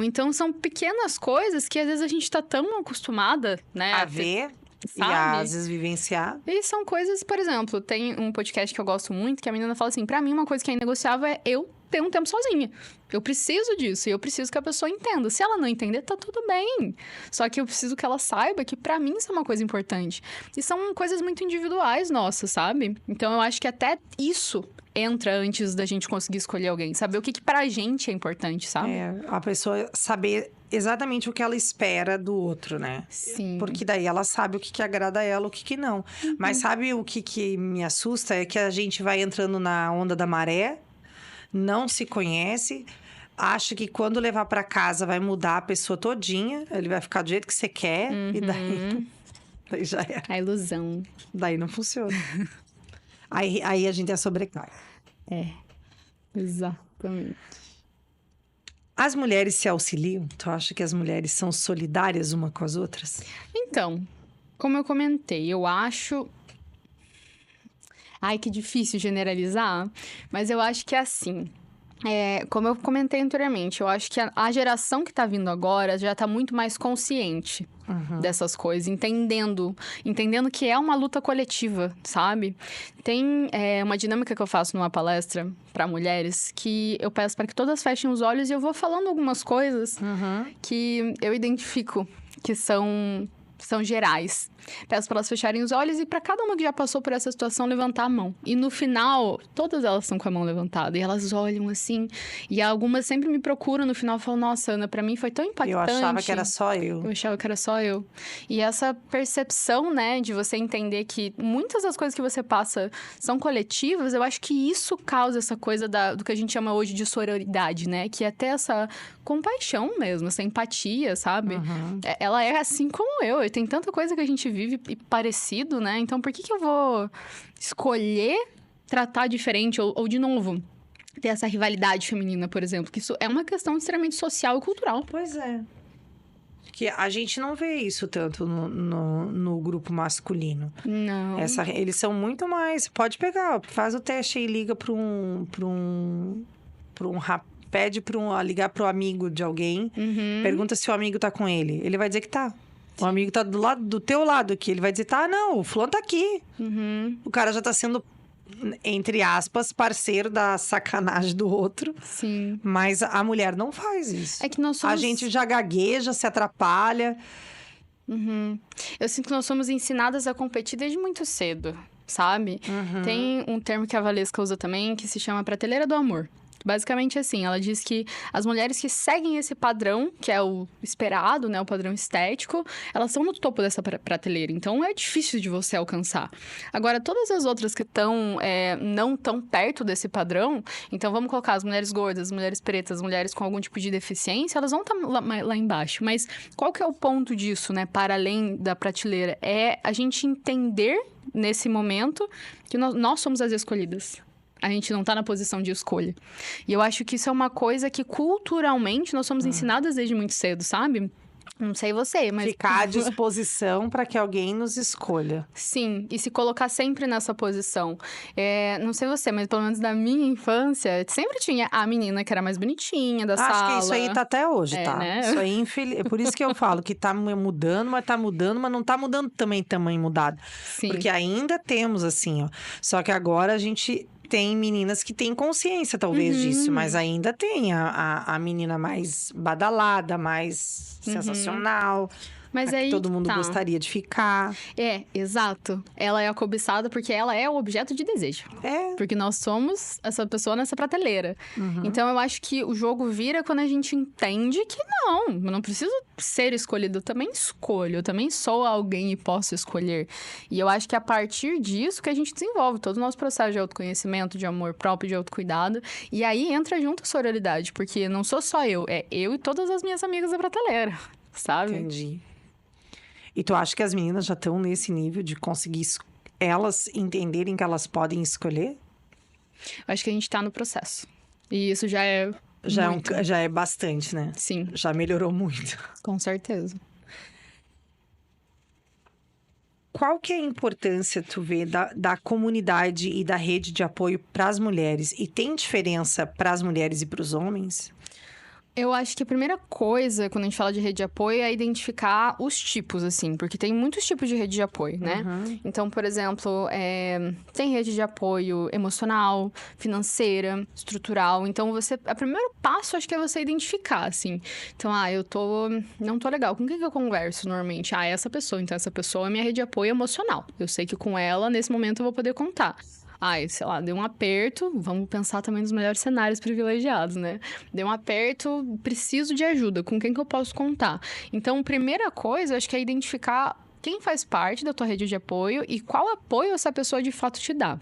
Então são pequenas coisas que às vezes a gente tá tão acostumada, né? A ver sabe? e às vezes vivenciar. E são coisas, por exemplo, tem um podcast que eu gosto muito, que a menina fala assim, pra mim uma coisa que é inegociável é eu ter um tempo sozinha. Eu preciso disso e eu preciso que a pessoa entenda. Se ela não entender, tá tudo bem. Só que eu preciso que ela saiba que pra mim isso é uma coisa importante. E são coisas muito individuais nossas, sabe? Então eu acho que até isso entra antes da gente conseguir escolher alguém. Saber o que pra gente é importante, sabe? A pessoa saber exatamente o que ela espera do outro, né? Sim. Porque daí ela sabe o que agrada a ela, o que não. Mas sabe o que me assusta? É que a gente vai entrando na onda da maré, não se conhece, acha que quando levar pra casa vai mudar a pessoa todinha, ele vai ficar do jeito que você quer, e daí já era. A ilusão. Daí não funciona. aí a gente é sobrecarga. Exatamente. As mulheres se auxiliam? Tu acha que as mulheres são solidárias uma com as outras? Então, como eu comentei, eu acho... Ai, que difícil generalizar, mas eu acho que é assim. Como eu comentei anteriormente, eu acho que a geração que tá vindo agora já tá muito mais consciente dessas coisas, entendendo que é uma luta coletiva, sabe? Tem uma dinâmica que eu faço numa palestra para mulheres que eu peço para que todas fechem os olhos e eu vou falando algumas coisas que eu identifico que são gerais. Peço para elas fecharem os olhos e para cada uma que já passou por essa situação levantar a mão. E no final, todas elas estão com a mão levantada e elas olham assim. E algumas sempre me procuram no final e falam: Nossa, Ana, para mim foi tão impactante. Eu achava que era só eu. Eu achava que era só eu. E essa percepção, né, de você entender que muitas das coisas que você passa são coletivas, eu acho que isso causa essa coisa do que a gente chama hoje de sororidade, né? Que é ter essa compaixão mesmo, essa empatia, sabe? Ela é assim como eu. E tem tanta coisa que a gente vive parecido, né? Então, por que eu vou escolher tratar diferente? Ou de novo, ter essa rivalidade feminina, por exemplo? Que isso é uma questão extremamente social e cultural. Pois é. Que a gente não vê isso tanto no grupo masculino. Não. Eles são muito mais... Pode pegar, faz o teste e liga para um pede ligar pro amigo de alguém, pergunta se o amigo tá com ele. Ele vai dizer que tá. O amigo tá do teu lado aqui. Ele vai dizer, tá, não, o fulano tá aqui. O cara já tá sendo, entre aspas, parceiro da sacanagem do outro. Sim. Mas a mulher não faz isso. É que nós somos... A gente já gagueja, se atrapalha. Eu sinto que nós somos ensinadas a competir desde muito cedo, sabe? Tem um termo que a Valesca usa também, que se chama prateleira do amor. Basicamente assim, ela diz que as mulheres que seguem esse padrão, que é o esperado, né, o padrão estético, elas estão no topo dessa prateleira, então é difícil de você alcançar. Agora, todas as outras que estão não tão perto desse padrão, então vamos colocar as mulheres gordas, as mulheres pretas, as mulheres com algum tipo de deficiência, elas vão estar lá embaixo. Mas qual que é o ponto disso, né, para além da prateleira? É a gente entender, nesse momento, que nós somos as escolhidas. A gente não tá na posição de escolha. E eu acho que isso é uma coisa que, culturalmente, nós somos ensinadas desde muito cedo, sabe? Não sei você, mas... Ficar à disposição para que alguém nos escolha. Sim, e se colocar sempre nessa posição. Não sei você, mas pelo menos na minha infância, sempre tinha a menina que era mais bonitinha da sala. Acho que isso aí tá até hoje, tá? Né? Isso aí, é por isso que eu falo que tá mudando, mas não tá mudando também tamanho mudado. Sim. Porque ainda temos assim, ó. Só que agora a gente... Tem meninas que têm consciência, talvez, disso. Mas ainda tem a menina mais badalada, mais sensacional. Mas a que aí todo mundo tá. gostaria de ficar. É, exato. Ela é a cobiçada porque ela é o objeto de desejo. É. Porque nós somos essa pessoa nessa prateleira. Então, eu acho que o jogo vira quando a gente entende que não, eu não preciso ser escolhido. Eu também escolho, eu também sou alguém e posso escolher. E eu acho que é a partir disso que a gente desenvolve todo o nosso processo de autoconhecimento, de amor próprio, de autocuidado. E aí entra junto a sororidade, porque não sou só eu, é eu e todas as minhas amigas da prateleira, sabe? Entendi. E tu acha que as meninas já estão nesse nível de conseguir elas entenderem que elas podem escolher? Eu acho que a gente tá no processo. E isso já é muito. Já é bastante, né? Sim, Já melhorou muito. com certeza. Qual que é a importância, tu vê, da comunidade e da rede de apoio para as mulheres? E tem diferença para as mulheres e para os homens? Eu acho que a primeira coisa, quando a gente fala de rede de apoio, é identificar os tipos, assim. Porque tem muitos tipos de rede de apoio, né? Então, por exemplo, tem rede de apoio emocional, financeira, estrutural. Então, o primeiro passo, acho que é você identificar, assim. Então, não tô legal. Com quem que eu converso normalmente? Essa pessoa. Então, essa pessoa é minha rede de apoio emocional. Eu sei que com ela, nesse momento, eu vou poder contar. Sei lá, deu um aperto, vamos pensar também nos melhores cenários privilegiados, né? Deu um aperto, preciso de ajuda, com quem que eu posso contar? Então, primeira coisa, acho que é identificar quem faz parte da tua rede de apoio e qual apoio essa pessoa de fato te dá.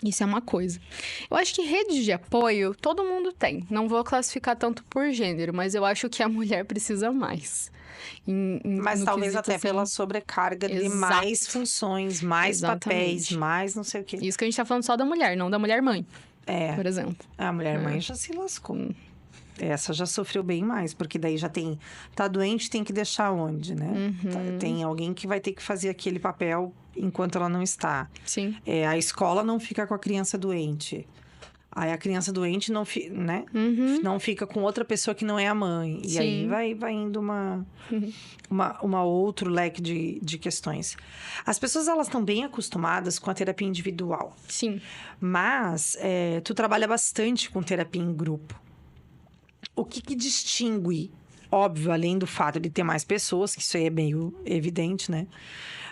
Isso é uma coisa. Eu acho que rede de apoio todo mundo tem. Não vou classificar tanto por gênero, mas eu acho que a mulher precisa mais. Mas talvez até assim, pela sobrecarga de mais funções, mais papéis, mais não sei o quê. Isso que a gente tá falando só da mulher, não da mulher mãe, por exemplo. A mulher mãe já se lascou. Essa já sofreu bem mais, porque daí já tem... Tá doente, tem que deixar onde, né? Tem alguém que vai ter que fazer aquele papel enquanto ela não está. Sim. A escola não fica com a criança doente. Aí a criança doente não, né? Não fica com outra pessoa que não é a mãe. E Sim. aí vai indo uma outro leque de questões. As pessoas, elas estão bem acostumadas com a terapia individual. Sim. Mas tu trabalha bastante com terapia em grupo. O que distingue, óbvio, além do fato de ter mais pessoas, que isso aí é meio evidente, né?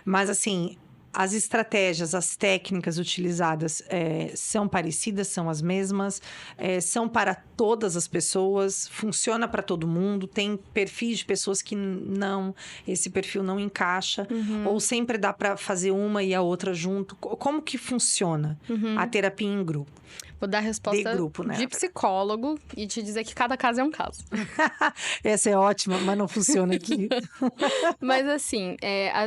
Mas, assim, as estratégias, as técnicas utilizadas são parecidas, são as mesmas, são para todas as pessoas, funciona para todo mundo, tem perfis de pessoas que esse perfil não encaixa, ou sempre dá para fazer uma e a outra junto. Como que funciona a terapia em grupo? Vou dar a resposta de grupo, né? de psicólogo e te dizer que cada caso é um caso. Essa é ótima, mas não funciona aqui. Mas assim,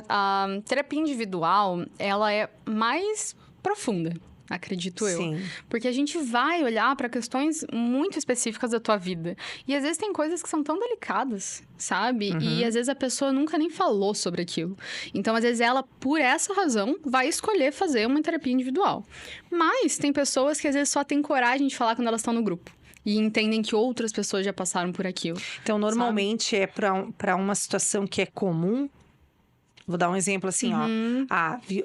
a terapia individual, ela é mais profunda, acredito eu. Sim. Porque a gente vai olhar para questões muito específicas da tua vida. E às vezes tem coisas que são tão delicadas, sabe? E às vezes a pessoa nunca nem falou sobre aquilo. Então, às vezes ela, por essa razão, vai escolher fazer uma terapia individual. Mas tem pessoas que às vezes só têm coragem de falar quando elas estão no grupo. E entendem que outras pessoas já passaram por aquilo. Então, normalmente é para uma situação que é comum. Vou dar um exemplo assim,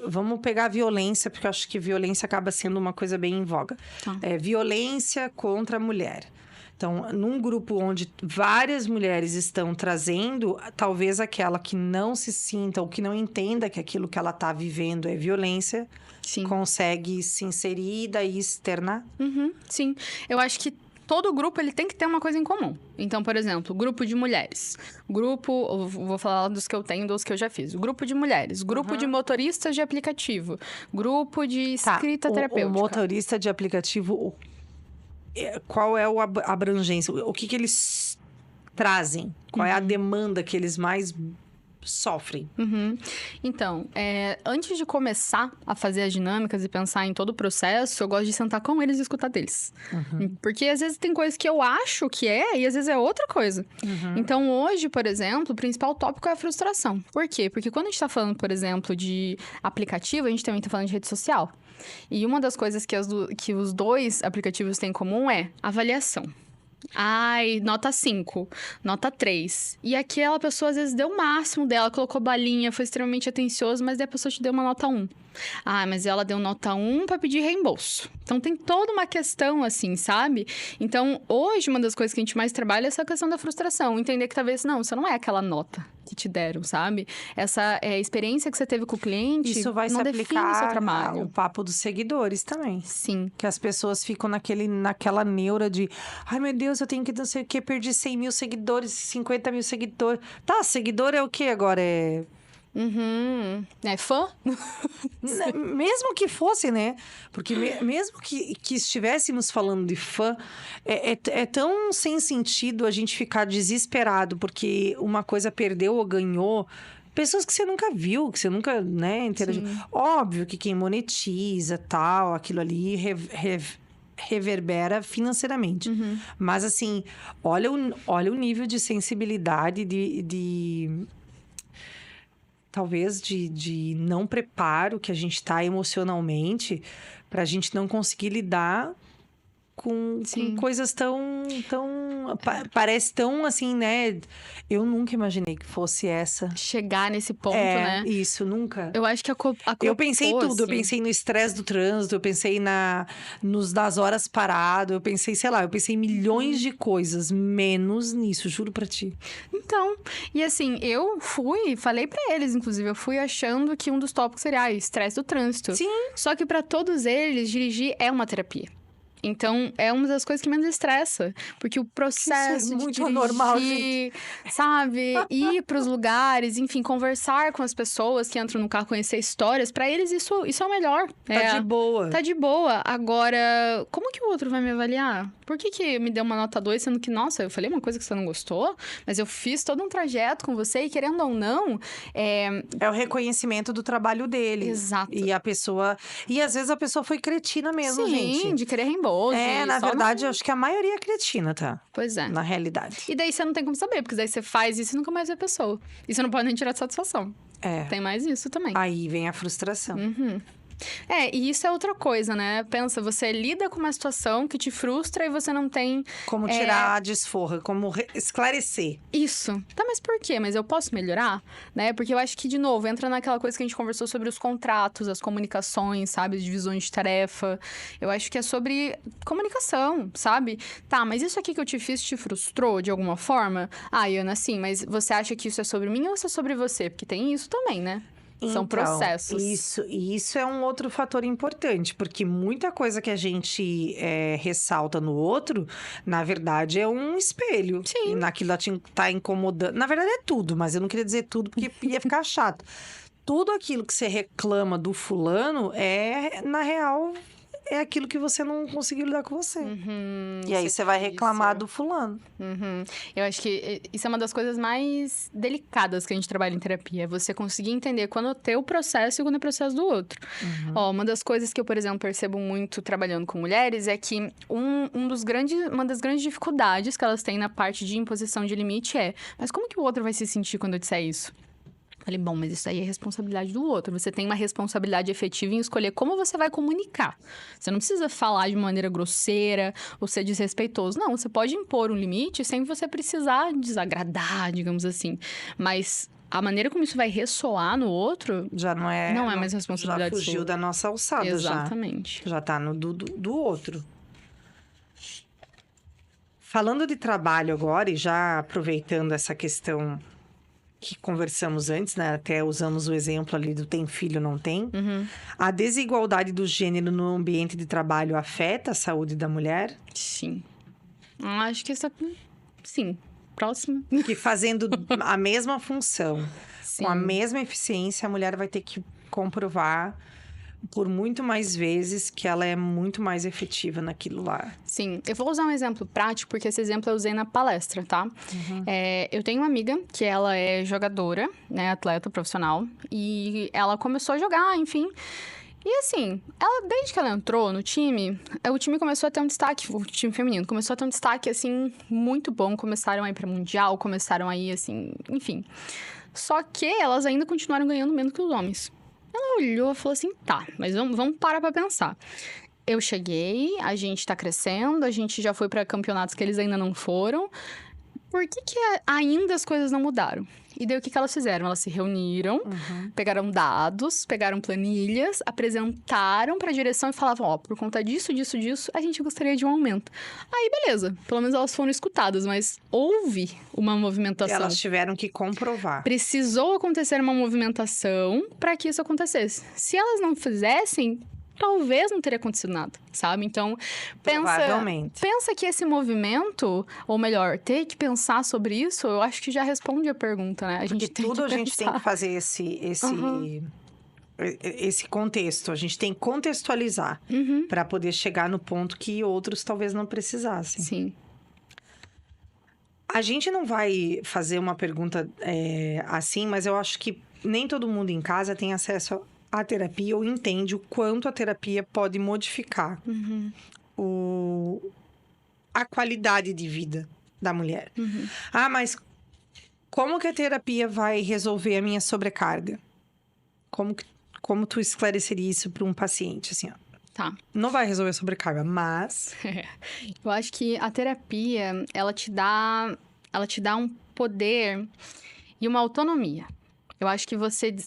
vamos pegar a violência, porque eu acho que violência acaba sendo uma coisa bem em voga. Tá. Violência contra a mulher. Então, num grupo onde várias mulheres estão trazendo, talvez aquela que não se sinta ou que não entenda que aquilo que ela está vivendo é violência, Sim. consegue se inserir e daí externar. Sim. Eu acho que todo grupo ele tem que ter uma coisa em comum. Então, por exemplo, grupo de mulheres. Vou falar dos que eu tenho, dos que eu já fiz. Grupo de mulheres. Grupo de motoristas de aplicativo. Grupo de escrita terapêutica. O motorista de aplicativo, qual é a abrangência? O que eles trazem? Qual é a demanda que eles mais sofrem? Então, antes de começar a fazer as dinâmicas e pensar em todo o processo, eu gosto de sentar com eles e escutar deles. Porque às vezes tem coisas que eu acho que e às vezes é outra coisa. Então, hoje, por exemplo, o principal tópico é a frustração. Por quê? Porque quando a gente tá falando, por exemplo, de aplicativo, a gente também tá falando de rede social. E uma das coisas que os dois aplicativos têm em comum é avaliação. Nota 5, nota 3. E aquela pessoa, às vezes, deu o máximo dela, colocou balinha, foi extremamente atencioso, mas daí a pessoa te deu uma nota 1. Ah, mas ela deu nota 1 pra pedir reembolso. Então, tem toda uma questão, assim, sabe? Então, hoje, uma das coisas que a gente mais trabalha é essa questão da frustração. Entender que talvez, não, você não é aquela nota que te deram, sabe? Essa experiência que você teve com o cliente Isso vai se não define o seu aplicar trabalho. ao papo dos seguidores também. Sim. Que as pessoas ficam naquela neura de... Ai, meu Deus, eu tenho que não sei o quê, perdi 100 mil seguidores, 50 mil seguidores. Tá, seguidor é o quê agora? É... É fã? Mesmo que fosse, né? Porque mesmo que estivéssemos falando de fã, é tão sem sentido a gente ficar desesperado porque uma coisa perdeu ou ganhou. Pessoas que você nunca viu, que você nunca, né, interagiu. Óbvio que quem monetiza, tal, aquilo ali reverbera financeiramente. Mas, assim, olha o nível de sensibilidade, talvez de não preparo que a gente está emocionalmente para a gente não conseguir lidar com coisas parece tão assim, né? Eu nunca imaginei que fosse essa. Chegar nesse ponto, né? Isso, nunca. Eu acho que Eu pensei em tudo. Eu assim. pensei no estresse do trânsito, eu pensei das horas parado, eu pensei, sei lá, eu pensei em milhões de coisas, menos nisso, juro pra ti. Então, e assim, falei pra eles, inclusive, eu fui achando que um dos tópicos seria estresse do trânsito. Sim. Só que pra todos eles, dirigir é uma terapia. Então, é uma das coisas que menos estressa. Porque o processo Isso é muito de dirigir, anormal, gente. sabe? Ir pros lugares, enfim, conversar com as pessoas que entram no carro, conhecer histórias. Pra eles, isso é o melhor. Tá de boa. Tá de boa. Agora, como que o outro vai me avaliar? Por que me deu uma nota 2, sendo que, nossa, eu falei uma coisa que você não gostou, mas eu fiz todo um trajeto com você e, querendo ou não... É o reconhecimento do trabalho dele. Exato. E às vezes a pessoa foi cretina mesmo, gente. Sim, de querer reembolso. Na verdade, eu acho que a maioria é cretina, tá? Pois é. Na realidade. E daí você não tem como saber, porque daí você faz isso e nunca mais vê a pessoa. E você não pode nem tirar satisfação. Tem mais isso também. Aí vem a frustração. E isso é outra coisa, né? Pensa, você lida com uma situação que te frustra e você não tem... Como tirar a desforra, como esclarecer. Isso. Tá, mas por quê? Mas eu posso melhorar? Né? Porque eu acho que, de novo, entra naquela coisa que a gente conversou sobre os contratos, as comunicações, sabe? As divisões de tarefa. Eu acho que é sobre comunicação, sabe? Tá, mas isso aqui que eu te fiz te frustrou de alguma forma? Ana, sim, mas você acha que isso é sobre mim ou isso é sobre você? Porque tem isso também, né? São processos. Isso é um outro fator importante, porque muita coisa que a gente ressalta no outro, na verdade, é um espelho. Sim. E naquilo tá incomodando. Na verdade, é tudo, mas eu não queria dizer tudo, porque ia ficar chato. Tudo aquilo que você reclama do fulano na real, é aquilo que você não conseguiu lidar com você. E aí você vai reclamar do fulano. Eu acho que isso é uma das coisas mais delicadas que a gente trabalha em terapia. É você conseguir entender quando é o teu processo e quando é o processo do outro. Uma das coisas que eu, por exemplo, percebo muito trabalhando com mulheres é que uma das grandes dificuldades que elas têm na parte de imposição de limite mas como que o outro vai se sentir quando eu disser isso? Falei, bom, mas isso aí é responsabilidade do outro. Você tem uma responsabilidade efetiva em escolher como você vai comunicar. Você não precisa falar de maneira grosseira ou ser desrespeitoso. Não, você pode impor um limite sem você precisar desagradar, digamos assim. Mas a maneira como isso vai ressoar no outro... Já não é mais responsabilidade sua. Já fugiu da nossa alçada. Exatamente. Já tá no do outro. Falando de trabalho agora, e já aproveitando essa questão... que conversamos antes, né? Até usamos o exemplo ali do tem filho, não tem. A desigualdade do gênero no ambiente de trabalho afeta a saúde da mulher? Sim. Acho que sim. Próximo. Que fazendo a mesma função, Sim. com a mesma eficiência, a mulher vai ter que comprovar por muito mais vezes que ela é muito mais efetiva naquilo lá. Sim. Eu vou usar um exemplo prático, porque esse exemplo eu usei na palestra, tá? Eu tenho uma amiga que ela é jogadora, né? Atleta profissional. E ela começou a jogar, enfim... E assim, desde que ela entrou no time, o time começou a ter um destaque, o time feminino começou a ter um destaque, assim, muito bom. Começaram a ir pra Mundial, começaram a ir, assim, enfim. Só que elas ainda continuaram ganhando menos que os homens. Ela olhou e falou assim, tá, mas vamos parar pra pensar. Eu cheguei, a gente tá crescendo, a gente já foi pra campeonatos que eles ainda não foram. Por que ainda as coisas não mudaram? E daí, o que que elas fizeram? Elas se reuniram, pegaram dados, pegaram planilhas, apresentaram para a direção e falavam, ó, por conta disso, disso, disso, a gente gostaria de um aumento. Aí, beleza. Pelo menos elas foram escutadas, mas houve uma movimentação. Elas tiveram que comprovar. Precisou acontecer uma movimentação para que isso acontecesse. Se elas não fizessem, talvez não teria acontecido nada, sabe? Então, Provavelmente. pensa que esse movimento, ou melhor, ter que pensar sobre isso, eu acho que já responde a pergunta, né? Porque tudo a gente tem que fazer esse contexto. A gente tem que contextualizar para poder chegar no ponto que outros talvez não precisassem. Sim. A gente não vai fazer uma pergunta assim, mas eu acho que nem todo mundo em casa tem acesso a terapia ou entende o quanto a terapia pode modificar a qualidade de vida da mulher. Ah, mas como que a terapia vai resolver a minha sobrecarga? Como tu esclareceria isso para um paciente, assim, ó? Tá. Não vai resolver a sobrecarga, mas... Eu acho que a terapia, ela te dá um poder e uma autonomia. Eu acho que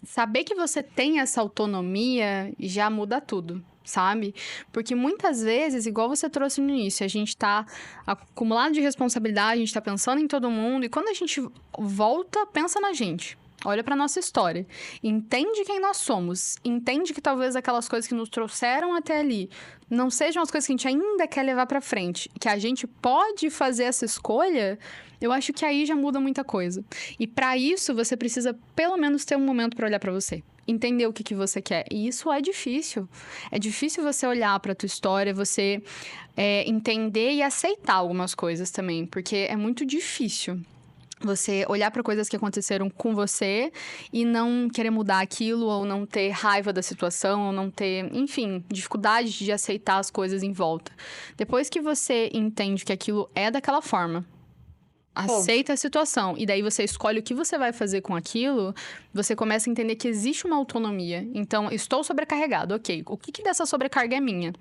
saber que você tem essa autonomia já muda tudo, sabe? Porque muitas vezes, igual você trouxe no início, a gente tá acumulado de responsabilidade, a gente tá pensando em todo mundo, e quando a gente volta, pensa na gente. Olha pra nossa história. Entende quem nós somos. Entende que talvez aquelas coisas que nos trouxeram até ali não sejam as coisas que a gente ainda quer levar pra frente. Que a gente pode fazer essa escolha. Eu acho que aí já muda muita coisa. E pra isso, você precisa pelo menos ter um momento pra olhar pra você. Entender o que você quer. E isso é difícil. É difícil você olhar pra tua história, você entender e aceitar algumas coisas também. Porque é muito difícil você olhar para coisas que aconteceram com você e não querer mudar aquilo, ou não ter raiva da situação, ou não ter, enfim, dificuldade de aceitar as coisas em volta. Depois que você entende que aquilo é daquela forma, aceita a situação, e daí você escolhe o que você vai fazer com aquilo, você começa a entender que existe uma autonomia. Então, estou sobrecarregado, ok. O que dessa sobrecarga é minha?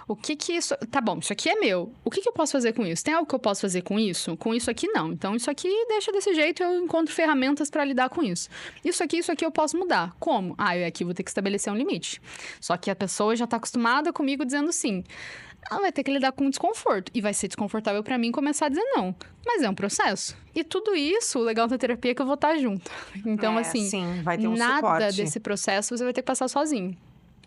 O que isso... Tá bom, isso aqui é meu. O que eu posso fazer com isso? Tem algo que eu posso fazer com isso? Com isso aqui, não. Então, isso aqui deixa desse jeito, eu encontro ferramentas para lidar com isso. Isso aqui eu posso mudar. Como? Eu aqui vou ter que estabelecer um limite. Só que a pessoa já tá acostumada comigo dizendo sim. Ela vai ter que lidar com desconforto. E vai ser desconfortável pra mim começar a dizer não. Mas é um processo. E tudo isso, o legal da terapia é que eu vou estar junto. Então, assim, sim, vai ter um nada suporte. desse processo você vai ter que passar sozinho.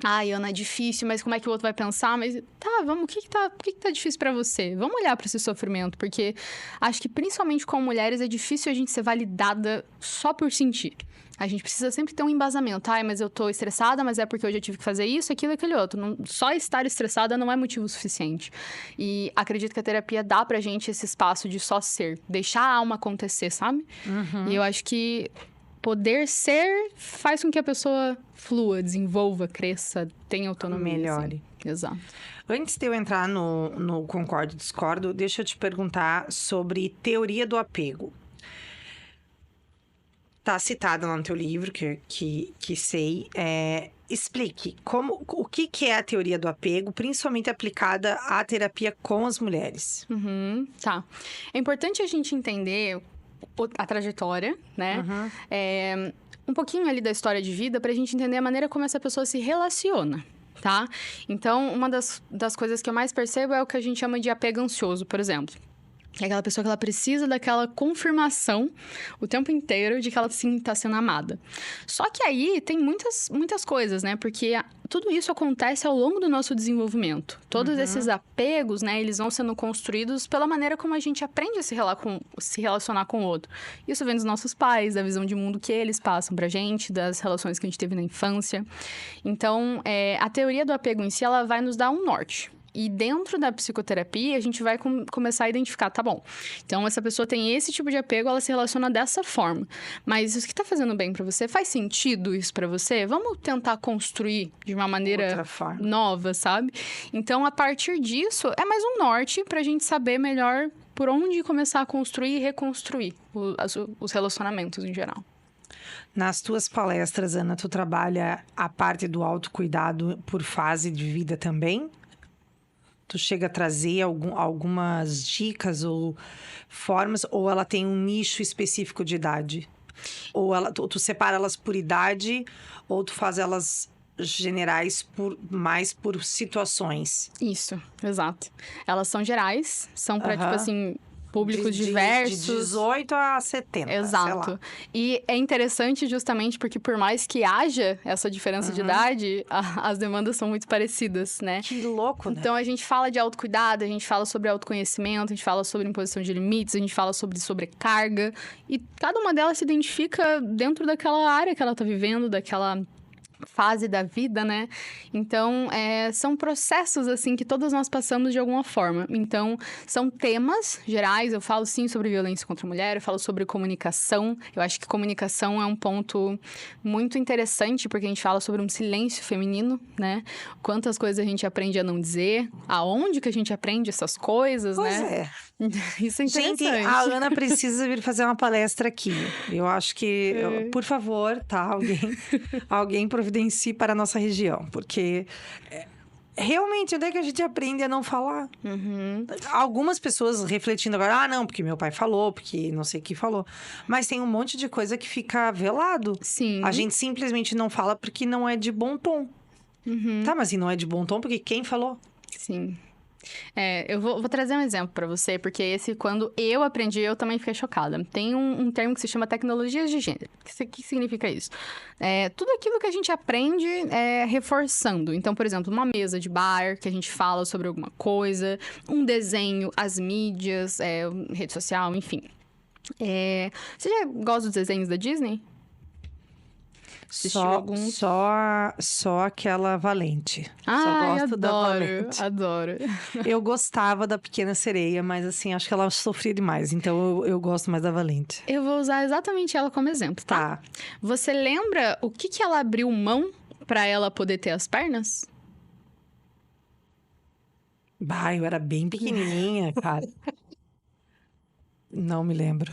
Ai, Ana, é difícil, mas como é que o outro vai pensar? Mas tá, vamos, o que tá difícil pra você? Vamos olhar pra esse sofrimento, porque acho que principalmente com mulheres é difícil a gente ser validada só por sentir. A gente precisa sempre ter um embasamento. Mas eu tô estressada, mas é porque eu já tive que fazer isso, aquilo, aquele outro. Só estar estressada não é motivo suficiente. E acredito que a terapia dá pra gente esse espaço de só ser. Deixar a alma acontecer, sabe? E eu acho que poder ser faz com que a pessoa flua, desenvolva, cresça, tenha autonomia. Melhore. Assim. Exato. Antes de eu entrar no Concordo e Discordo, deixa eu te perguntar sobre teoria do apego. Tá citada lá no teu livro, que sei. Explique o que é a teoria do apego, principalmente aplicada à terapia com as mulheres. Tá. É importante a gente entender a trajetória, né? Um pouquinho ali da história de vida pra gente entender a maneira como essa pessoa se relaciona, tá? Então, uma das coisas que eu mais percebo é o que a gente chama de apego ansioso, por exemplo. É aquela pessoa que ela precisa daquela confirmação o tempo inteiro de que ela sim está sendo amada. Só que aí tem muitas coisas, né? Porque tudo isso acontece ao longo do nosso desenvolvimento. Todos esses apegos, né? Eles vão sendo construídos pela maneira como a gente aprende a se relacionar com o outro. Isso vem dos nossos pais, da visão de mundo que eles passam pra gente, das relações que a gente teve na infância. Então, a teoria do apego em si, ela vai nos dar um norte. E dentro da psicoterapia, a gente vai começar a identificar, tá bom, então essa pessoa tem esse tipo de apego, ela se relaciona dessa forma. Mas isso que tá fazendo bem pra você, faz sentido isso pra você? Vamos tentar construir de uma maneira nova, sabe? Então, a partir disso, é mais um norte pra gente saber melhor por onde começar a construir e reconstruir os relacionamentos em geral. Nas tuas palestras, Ana, tu trabalha a parte do autocuidado por fase de vida também? Tu chega a trazer algumas dicas ou formas, ou ela tem um nicho específico de idade? Ou tu separa elas por idade, ou tu faz elas generais mais por situações? Isso, exato. Elas são gerais, são para, tipo Aham. assim, públicos De diversos. 18 a 70, sei Exato. lá. E é interessante justamente porque por mais que haja essa diferença de idade, as demandas são muito parecidas, né? Que louco, né? Então, a gente fala de autocuidado, a gente fala sobre autoconhecimento, a gente fala sobre imposição de limites, a gente fala sobre sobrecarga. E cada uma delas se identifica dentro daquela área que ela tá vivendo, daquela fase da vida, né? Então, são processos, assim, que todas nós passamos de alguma forma. Então, são temas gerais. Eu falo, sim, sobre violência contra a mulher. Eu falo sobre comunicação. Eu acho que comunicação é um ponto muito interessante, porque a gente fala sobre um silêncio feminino, né? Quantas coisas a gente aprende a não dizer. Aonde que a gente aprende essas coisas, Pois né? é. Isso é interessante. Gente, a Ana precisa vir fazer uma palestra aqui. Eu acho que, por favor, tá? Alguém providencie para a nossa região. Porque, realmente, onde é que a gente aprende a não falar? Algumas pessoas refletindo agora, não, porque meu pai falou, porque não sei o que falou. Mas tem um monte de coisa que fica velado. Sim. A gente simplesmente não fala porque não é de bom tom. Tá, mas e não é de bom tom porque quem falou? Sim. Eu vou trazer um exemplo pra você, porque esse, quando eu aprendi, eu também fiquei chocada. Tem um termo que se chama tecnologias de gênero. O que significa isso? Tudo aquilo que a gente aprende reforçando. Então, por exemplo, uma mesa de bar, que a gente fala sobre alguma coisa, um desenho, as mídias, rede social, enfim. Você já gosta dos desenhos da Disney? Assistiu alguns? Só aquela Valente. Só Ai, gosto da Valente. adoro. Eu gostava da Pequena Sereia, mas assim, acho que ela sofria demais. Então, eu gosto mais da Valente. Eu vou usar exatamente ela como exemplo, tá? Tá. Você lembra o que ela abriu mão pra ela poder ter as pernas? Bah, eu era bem pequenininha, cara. Não me lembro.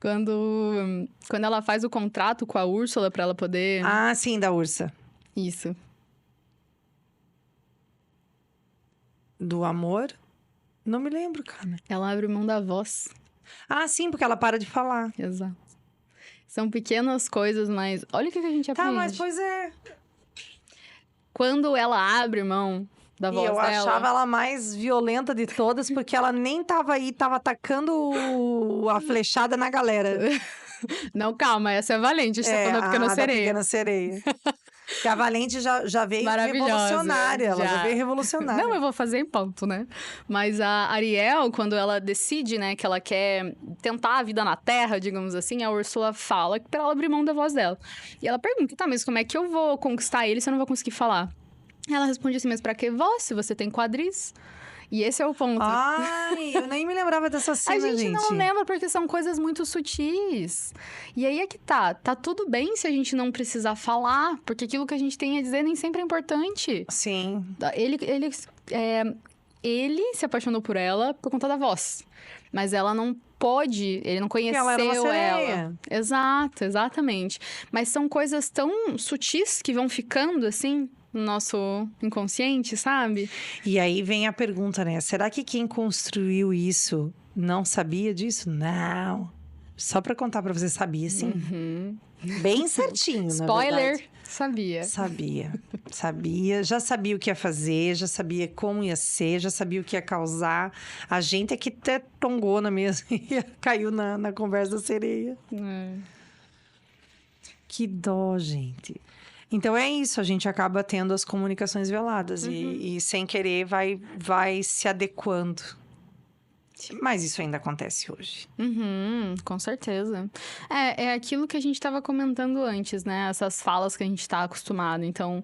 Quando ela faz o contrato com a Úrsula pra ela poder... Ah, sim, da Ursa. Isso. Do amor? Não me lembro, cara. Ela abre mão da voz. Ah, sim, porque ela para de falar. Exato. São pequenas coisas, mas olha o que a gente aprende. Tá, mas pois é. Quando ela abre mão da voz E eu dela... achava ela mais violenta de todas, porque ela nem tava aí, tava atacando a flechada na galera. Não, calma, essa é a Valente, a gente tá falando da Pequena da Sereia. Pequena Sereia. Que a Valente já veio Maravilhosa, revolucionária. Ela já veio revolucionária. Não, eu vou fazer em ponto, né? Mas a Ariel, quando ela decide, né, que ela quer tentar a vida na Terra, digamos assim, a Úrsula fala pra ela abrir mão da voz dela. E ela pergunta, tá, mas como é que eu vou conquistar ele se eu não vou conseguir falar? Ela responde assim, mas pra que voz, se você tem quadris? E esse é o ponto. Ai, eu nem me lembrava dessa cena, A gente gente. não lembra porque são coisas muito sutis. E aí é que tá. Tá tudo bem se a gente não precisar falar, porque aquilo que a gente tem a dizer nem sempre é importante. Sim. Ele se apaixonou por ela por conta da voz. Mas ela não pôde, ele não conheceu ela era uma ela. sereia. Exato, exatamente. Mas são coisas tão sutis que vão ficando assim no nosso inconsciente, sabe? E aí vem a pergunta, né? Será que quem construiu isso não sabia disso? Não. Só pra contar pra você, sabia sim. Bem certinho, na Spoiler, verdade. sabia. Sabia. Já sabia o que ia fazer, já sabia como ia ser, já sabia o que ia causar. A gente é que até tongou na mesa e caiu na conversa da sereia. Que dó, gente. Então é isso, a gente acaba tendo as comunicações veladas e sem querer vai se adequando. Mas isso ainda acontece hoje. Com certeza. É aquilo que a gente estava comentando antes, né? Essas falas que a gente está acostumado. Então,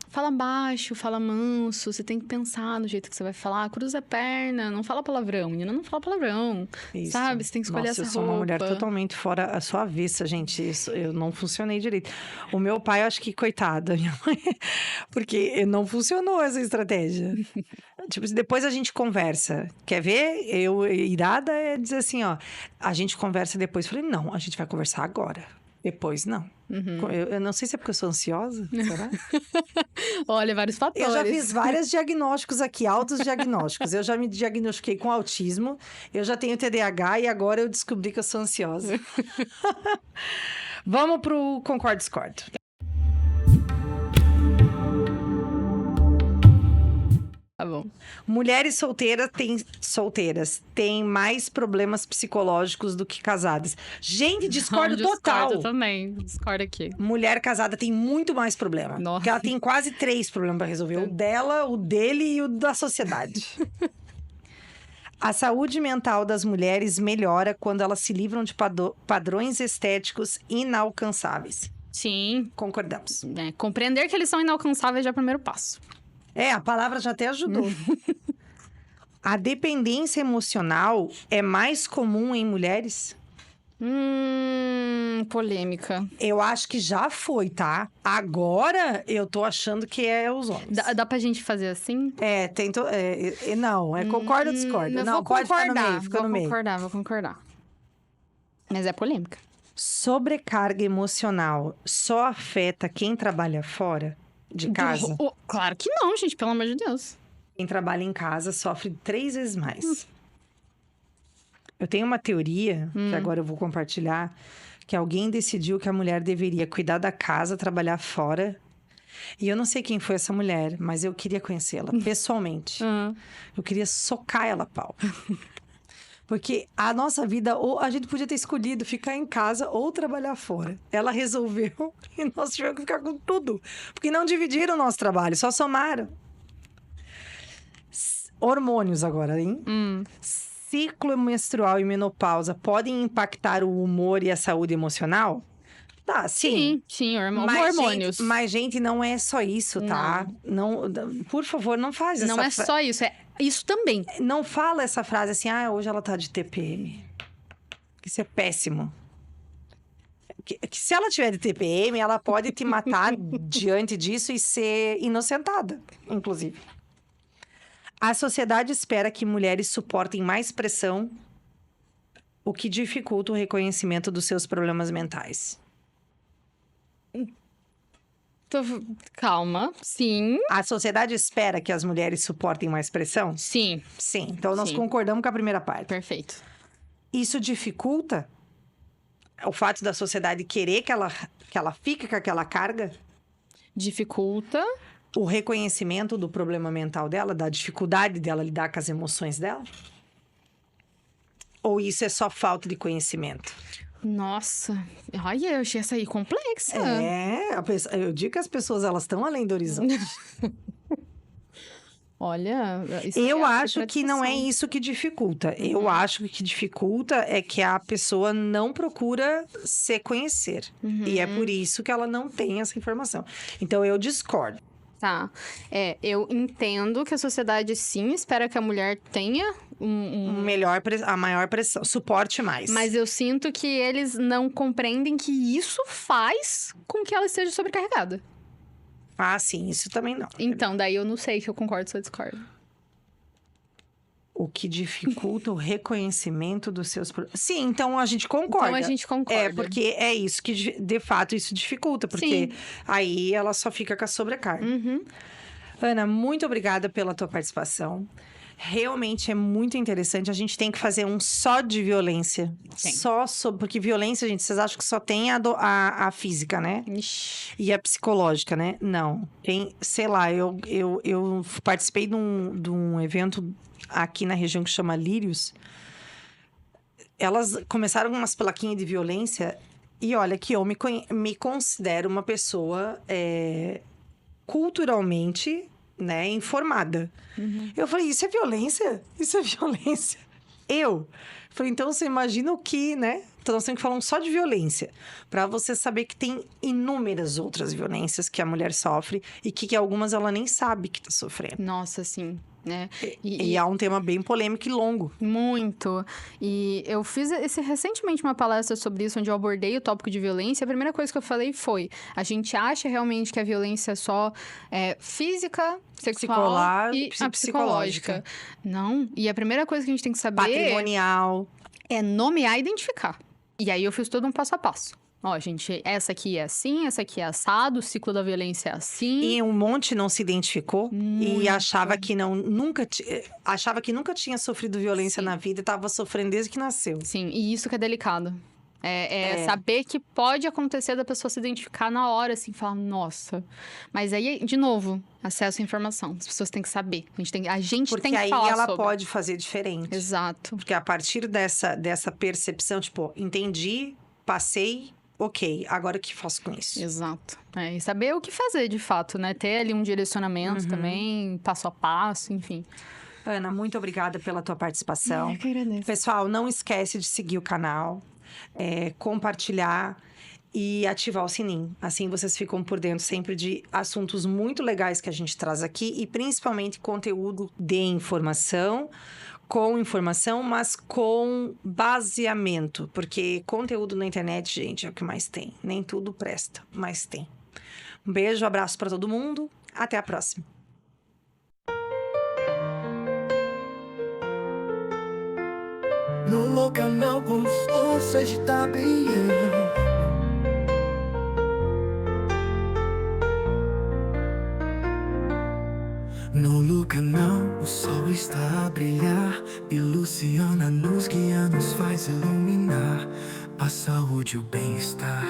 fala baixo, fala manso, você tem que pensar no jeito que você vai falar, cruza a perna, não fala palavrão, menina, não fala palavrão, Isso. sabe? Você tem que escolher Nossa, essa eu sou uma mulher roupa. totalmente fora a sua avessa, gente. Eu não funcionei direito. O meu pai, eu acho que, coitada, minha mãe, porque não funcionou essa estratégia. Tipo, depois a gente conversa. Quer ver? Eu, irada, dizer assim, ó, a gente conversa depois. Falei, não, a gente vai conversar agora. Depois, não. Eu não sei se é porque eu sou ansiosa, será? Olha, vários fatores. Eu já fiz vários diagnósticos aqui, altos diagnósticos. Eu já me diagnostiquei com autismo, eu já tenho TDAH e agora eu descobri que eu sou ansiosa. Vamos pro Concordo Discordo. Tá bom. Mulheres solteiras têm mais problemas psicológicos do que casadas. Gente, discordo total. Discordo também. Discordo aqui. Mulher casada tem muito mais problema. Nossa. Porque ela tem quase 3 problemas para resolver. O dela, o dele e o da sociedade. A saúde mental das mulheres melhora quando elas se livram de padrões estéticos inalcançáveis. Sim. Concordamos. Compreender que eles são inalcançáveis já é o primeiro passo. A palavra já até ajudou. A dependência emocional é mais comum em mulheres? Polêmica. Eu acho que já foi, tá? Agora eu tô achando que é os homens. Dá pra gente fazer assim? Não, concordo ou discordo? Eu Não, vou pode concordar. ficar no meio, fica no meio. Vou concordar. Mas é polêmica. Sobrecarga emocional só afeta quem trabalha fora de casa? Claro que não, gente, pelo amor de Deus. Quem trabalha em casa sofre 3 vezes mais. Eu tenho uma teoria, que agora eu vou compartilhar, que alguém decidiu que a mulher deveria cuidar da casa, trabalhar fora. E eu não sei quem foi essa mulher, mas eu queria conhecê-la pessoalmente. Eu queria socar ela a pau. Porque a nossa vida, ou a gente podia ter escolhido ficar em casa ou trabalhar fora. Ela resolveu e nós tivemos que ficar com tudo. Porque não dividiram o nosso trabalho, só somaram. Hormônios agora, hein? Ciclo menstrual e menopausa podem impactar o humor e a saúde emocional? Tá, sim. Sim, hormônios. Mas, gente, não é só isso, tá? Não, por favor, não faz essa Não é só isso, é isso também. Não fala essa frase assim, hoje ela tá de TPM. Isso é péssimo. Que se ela tiver de TPM, ela pode te matar diante disso e ser inocentada, inclusive. A sociedade espera que mulheres suportem mais pressão, o que dificulta o reconhecimento dos seus problemas mentais. Calma, sim. A sociedade espera que as mulheres suportem mais pressão? Sim. Sim. Então, nós Sim. concordamos com a primeira parte. Perfeito. Isso dificulta o fato da sociedade querer que ela fique com aquela carga? Dificulta. O reconhecimento do problema mental dela, da dificuldade dela lidar com as emoções dela? Ou isso é só falta de conhecimento? Nossa, olha, eu achei essa aí complexa. Eu digo que as pessoas, elas estão além do horizonte. Olha, isso Eu é acho que não é isso que dificulta. Eu acho que o que dificulta é que a pessoa não procura se conhecer. E é por isso que ela não tem essa informação. Então, eu discordo. Tá. Eu entendo que a sociedade, sim, espera que a mulher tenha A maior pressão, suporte mais. Mas eu sinto que eles não compreendem que isso faz com que ela esteja sobrecarregada. Ah, sim, isso também não. Então, daí eu não sei se eu concordo ou se eu discordo. O que dificulta o reconhecimento dos seus problemas. Sim, então a gente concorda. Então a gente concorda. Porque é isso que, de fato, isso dificulta. Porque aí ela só fica com a sobrecarga. Ana, muito obrigada pela tua participação. Realmente é muito interessante. A gente tem que fazer um só de violência. Tem. Só sobre... Porque violência, gente, vocês acham que só tem a física, né? Ixi. E a psicológica, né? Não. Tem, sei lá, eu participei de um evento aqui na região que chama Lírios. Elas começaram com umas plaquinhas de violência. E olha que eu me considero uma pessoa culturalmente, né, informada. Eu falei, isso é violência? Isso é violência? Eu falei, então você imagina o que, né? Então nós temos que falar só de violência. Pra você saber que tem inúmeras outras violências que a mulher sofre e que algumas ela nem sabe que tá sofrendo. Nossa, sim. Né? E é um tema bem polêmico e longo. Muito. E eu fiz recentemente uma palestra sobre isso, onde eu abordei o tópico de violência. A primeira coisa que eu falei foi: a gente acha realmente que a violência é só física, sexual e a psicológica. Não. E a primeira coisa que a gente tem que saber patrimonial é nomear e identificar. E aí eu fiz todo um passo a passo. Ó, gente, essa aqui é assim, essa aqui é assado, o ciclo da violência é assim. E um monte não se identificou e Muito. achava que achava que nunca tinha sofrido violência na vida e estava sofrendo desde que nasceu. Sim, e isso que é delicado. Saber que pode acontecer da pessoa se identificar na hora, assim, falar, nossa. Mas aí, de novo, acesso à informação. As pessoas têm que saber. A gente Porque tem que aí falar ela sobre. pode fazer diferente. Exato. Porque a partir dessa percepção, tipo, entendi, passei, ok, agora o que faço com isso? Exato. E saber o que fazer, de fato, né? Ter ali um direcionamento também, passo a passo, enfim. Ana, muito obrigada pela tua participação. Eu que agradeço. Pessoal, não esquece de seguir o canal, compartilhar e ativar o sininho. Assim vocês ficam por dentro sempre de assuntos muito legais que a gente traz aqui e principalmente conteúdo de informação, mas com baseamento, porque conteúdo na internet, gente, é o que mais tem. Nem tudo presta, mas tem. Um beijo, abraço para todo mundo, até a próxima. No canal Gostoso de Itabaiana. No canal o sol está a brilhar e Luciana nos guia, nos faz iluminar a saúde e o bem-estar,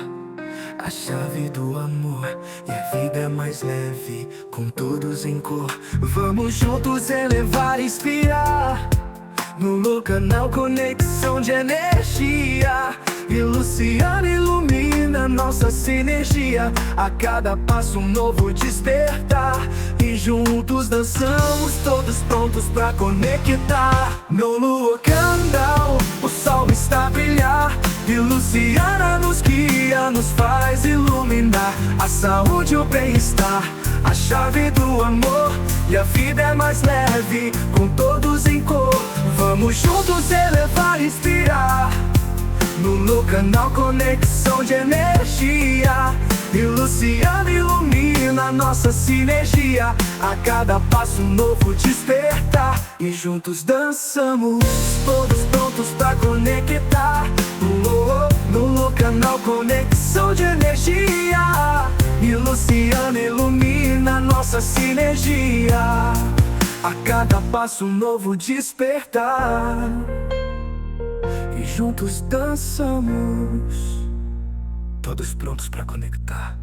a chave do amor, e a vida é mais leve com todos em cor. Vamos juntos elevar e inspirar no canal Conexão de Energia, e Luciana ilumina nossa sinergia. A cada passo um novo despertar, e juntos dançamos, todos prontos pra conectar. No canal o sol está a brilhar e Luciana nos guia, nos faz iluminar a saúde e o bem-estar, a chave do amor, e a vida é mais leve com todos em cor. Vamos juntos elevar e inspirar no canal Conexão de Energia, e Luciana ilumina nossa sinergia. A cada passo um novo despertar, e juntos dançamos, todos prontos pra conectar. No canal Conexão de Energia, e Luciana ilumina nossa sinergia. A cada passo um novo despertar, e juntos dançamos, todos prontos pra conectar.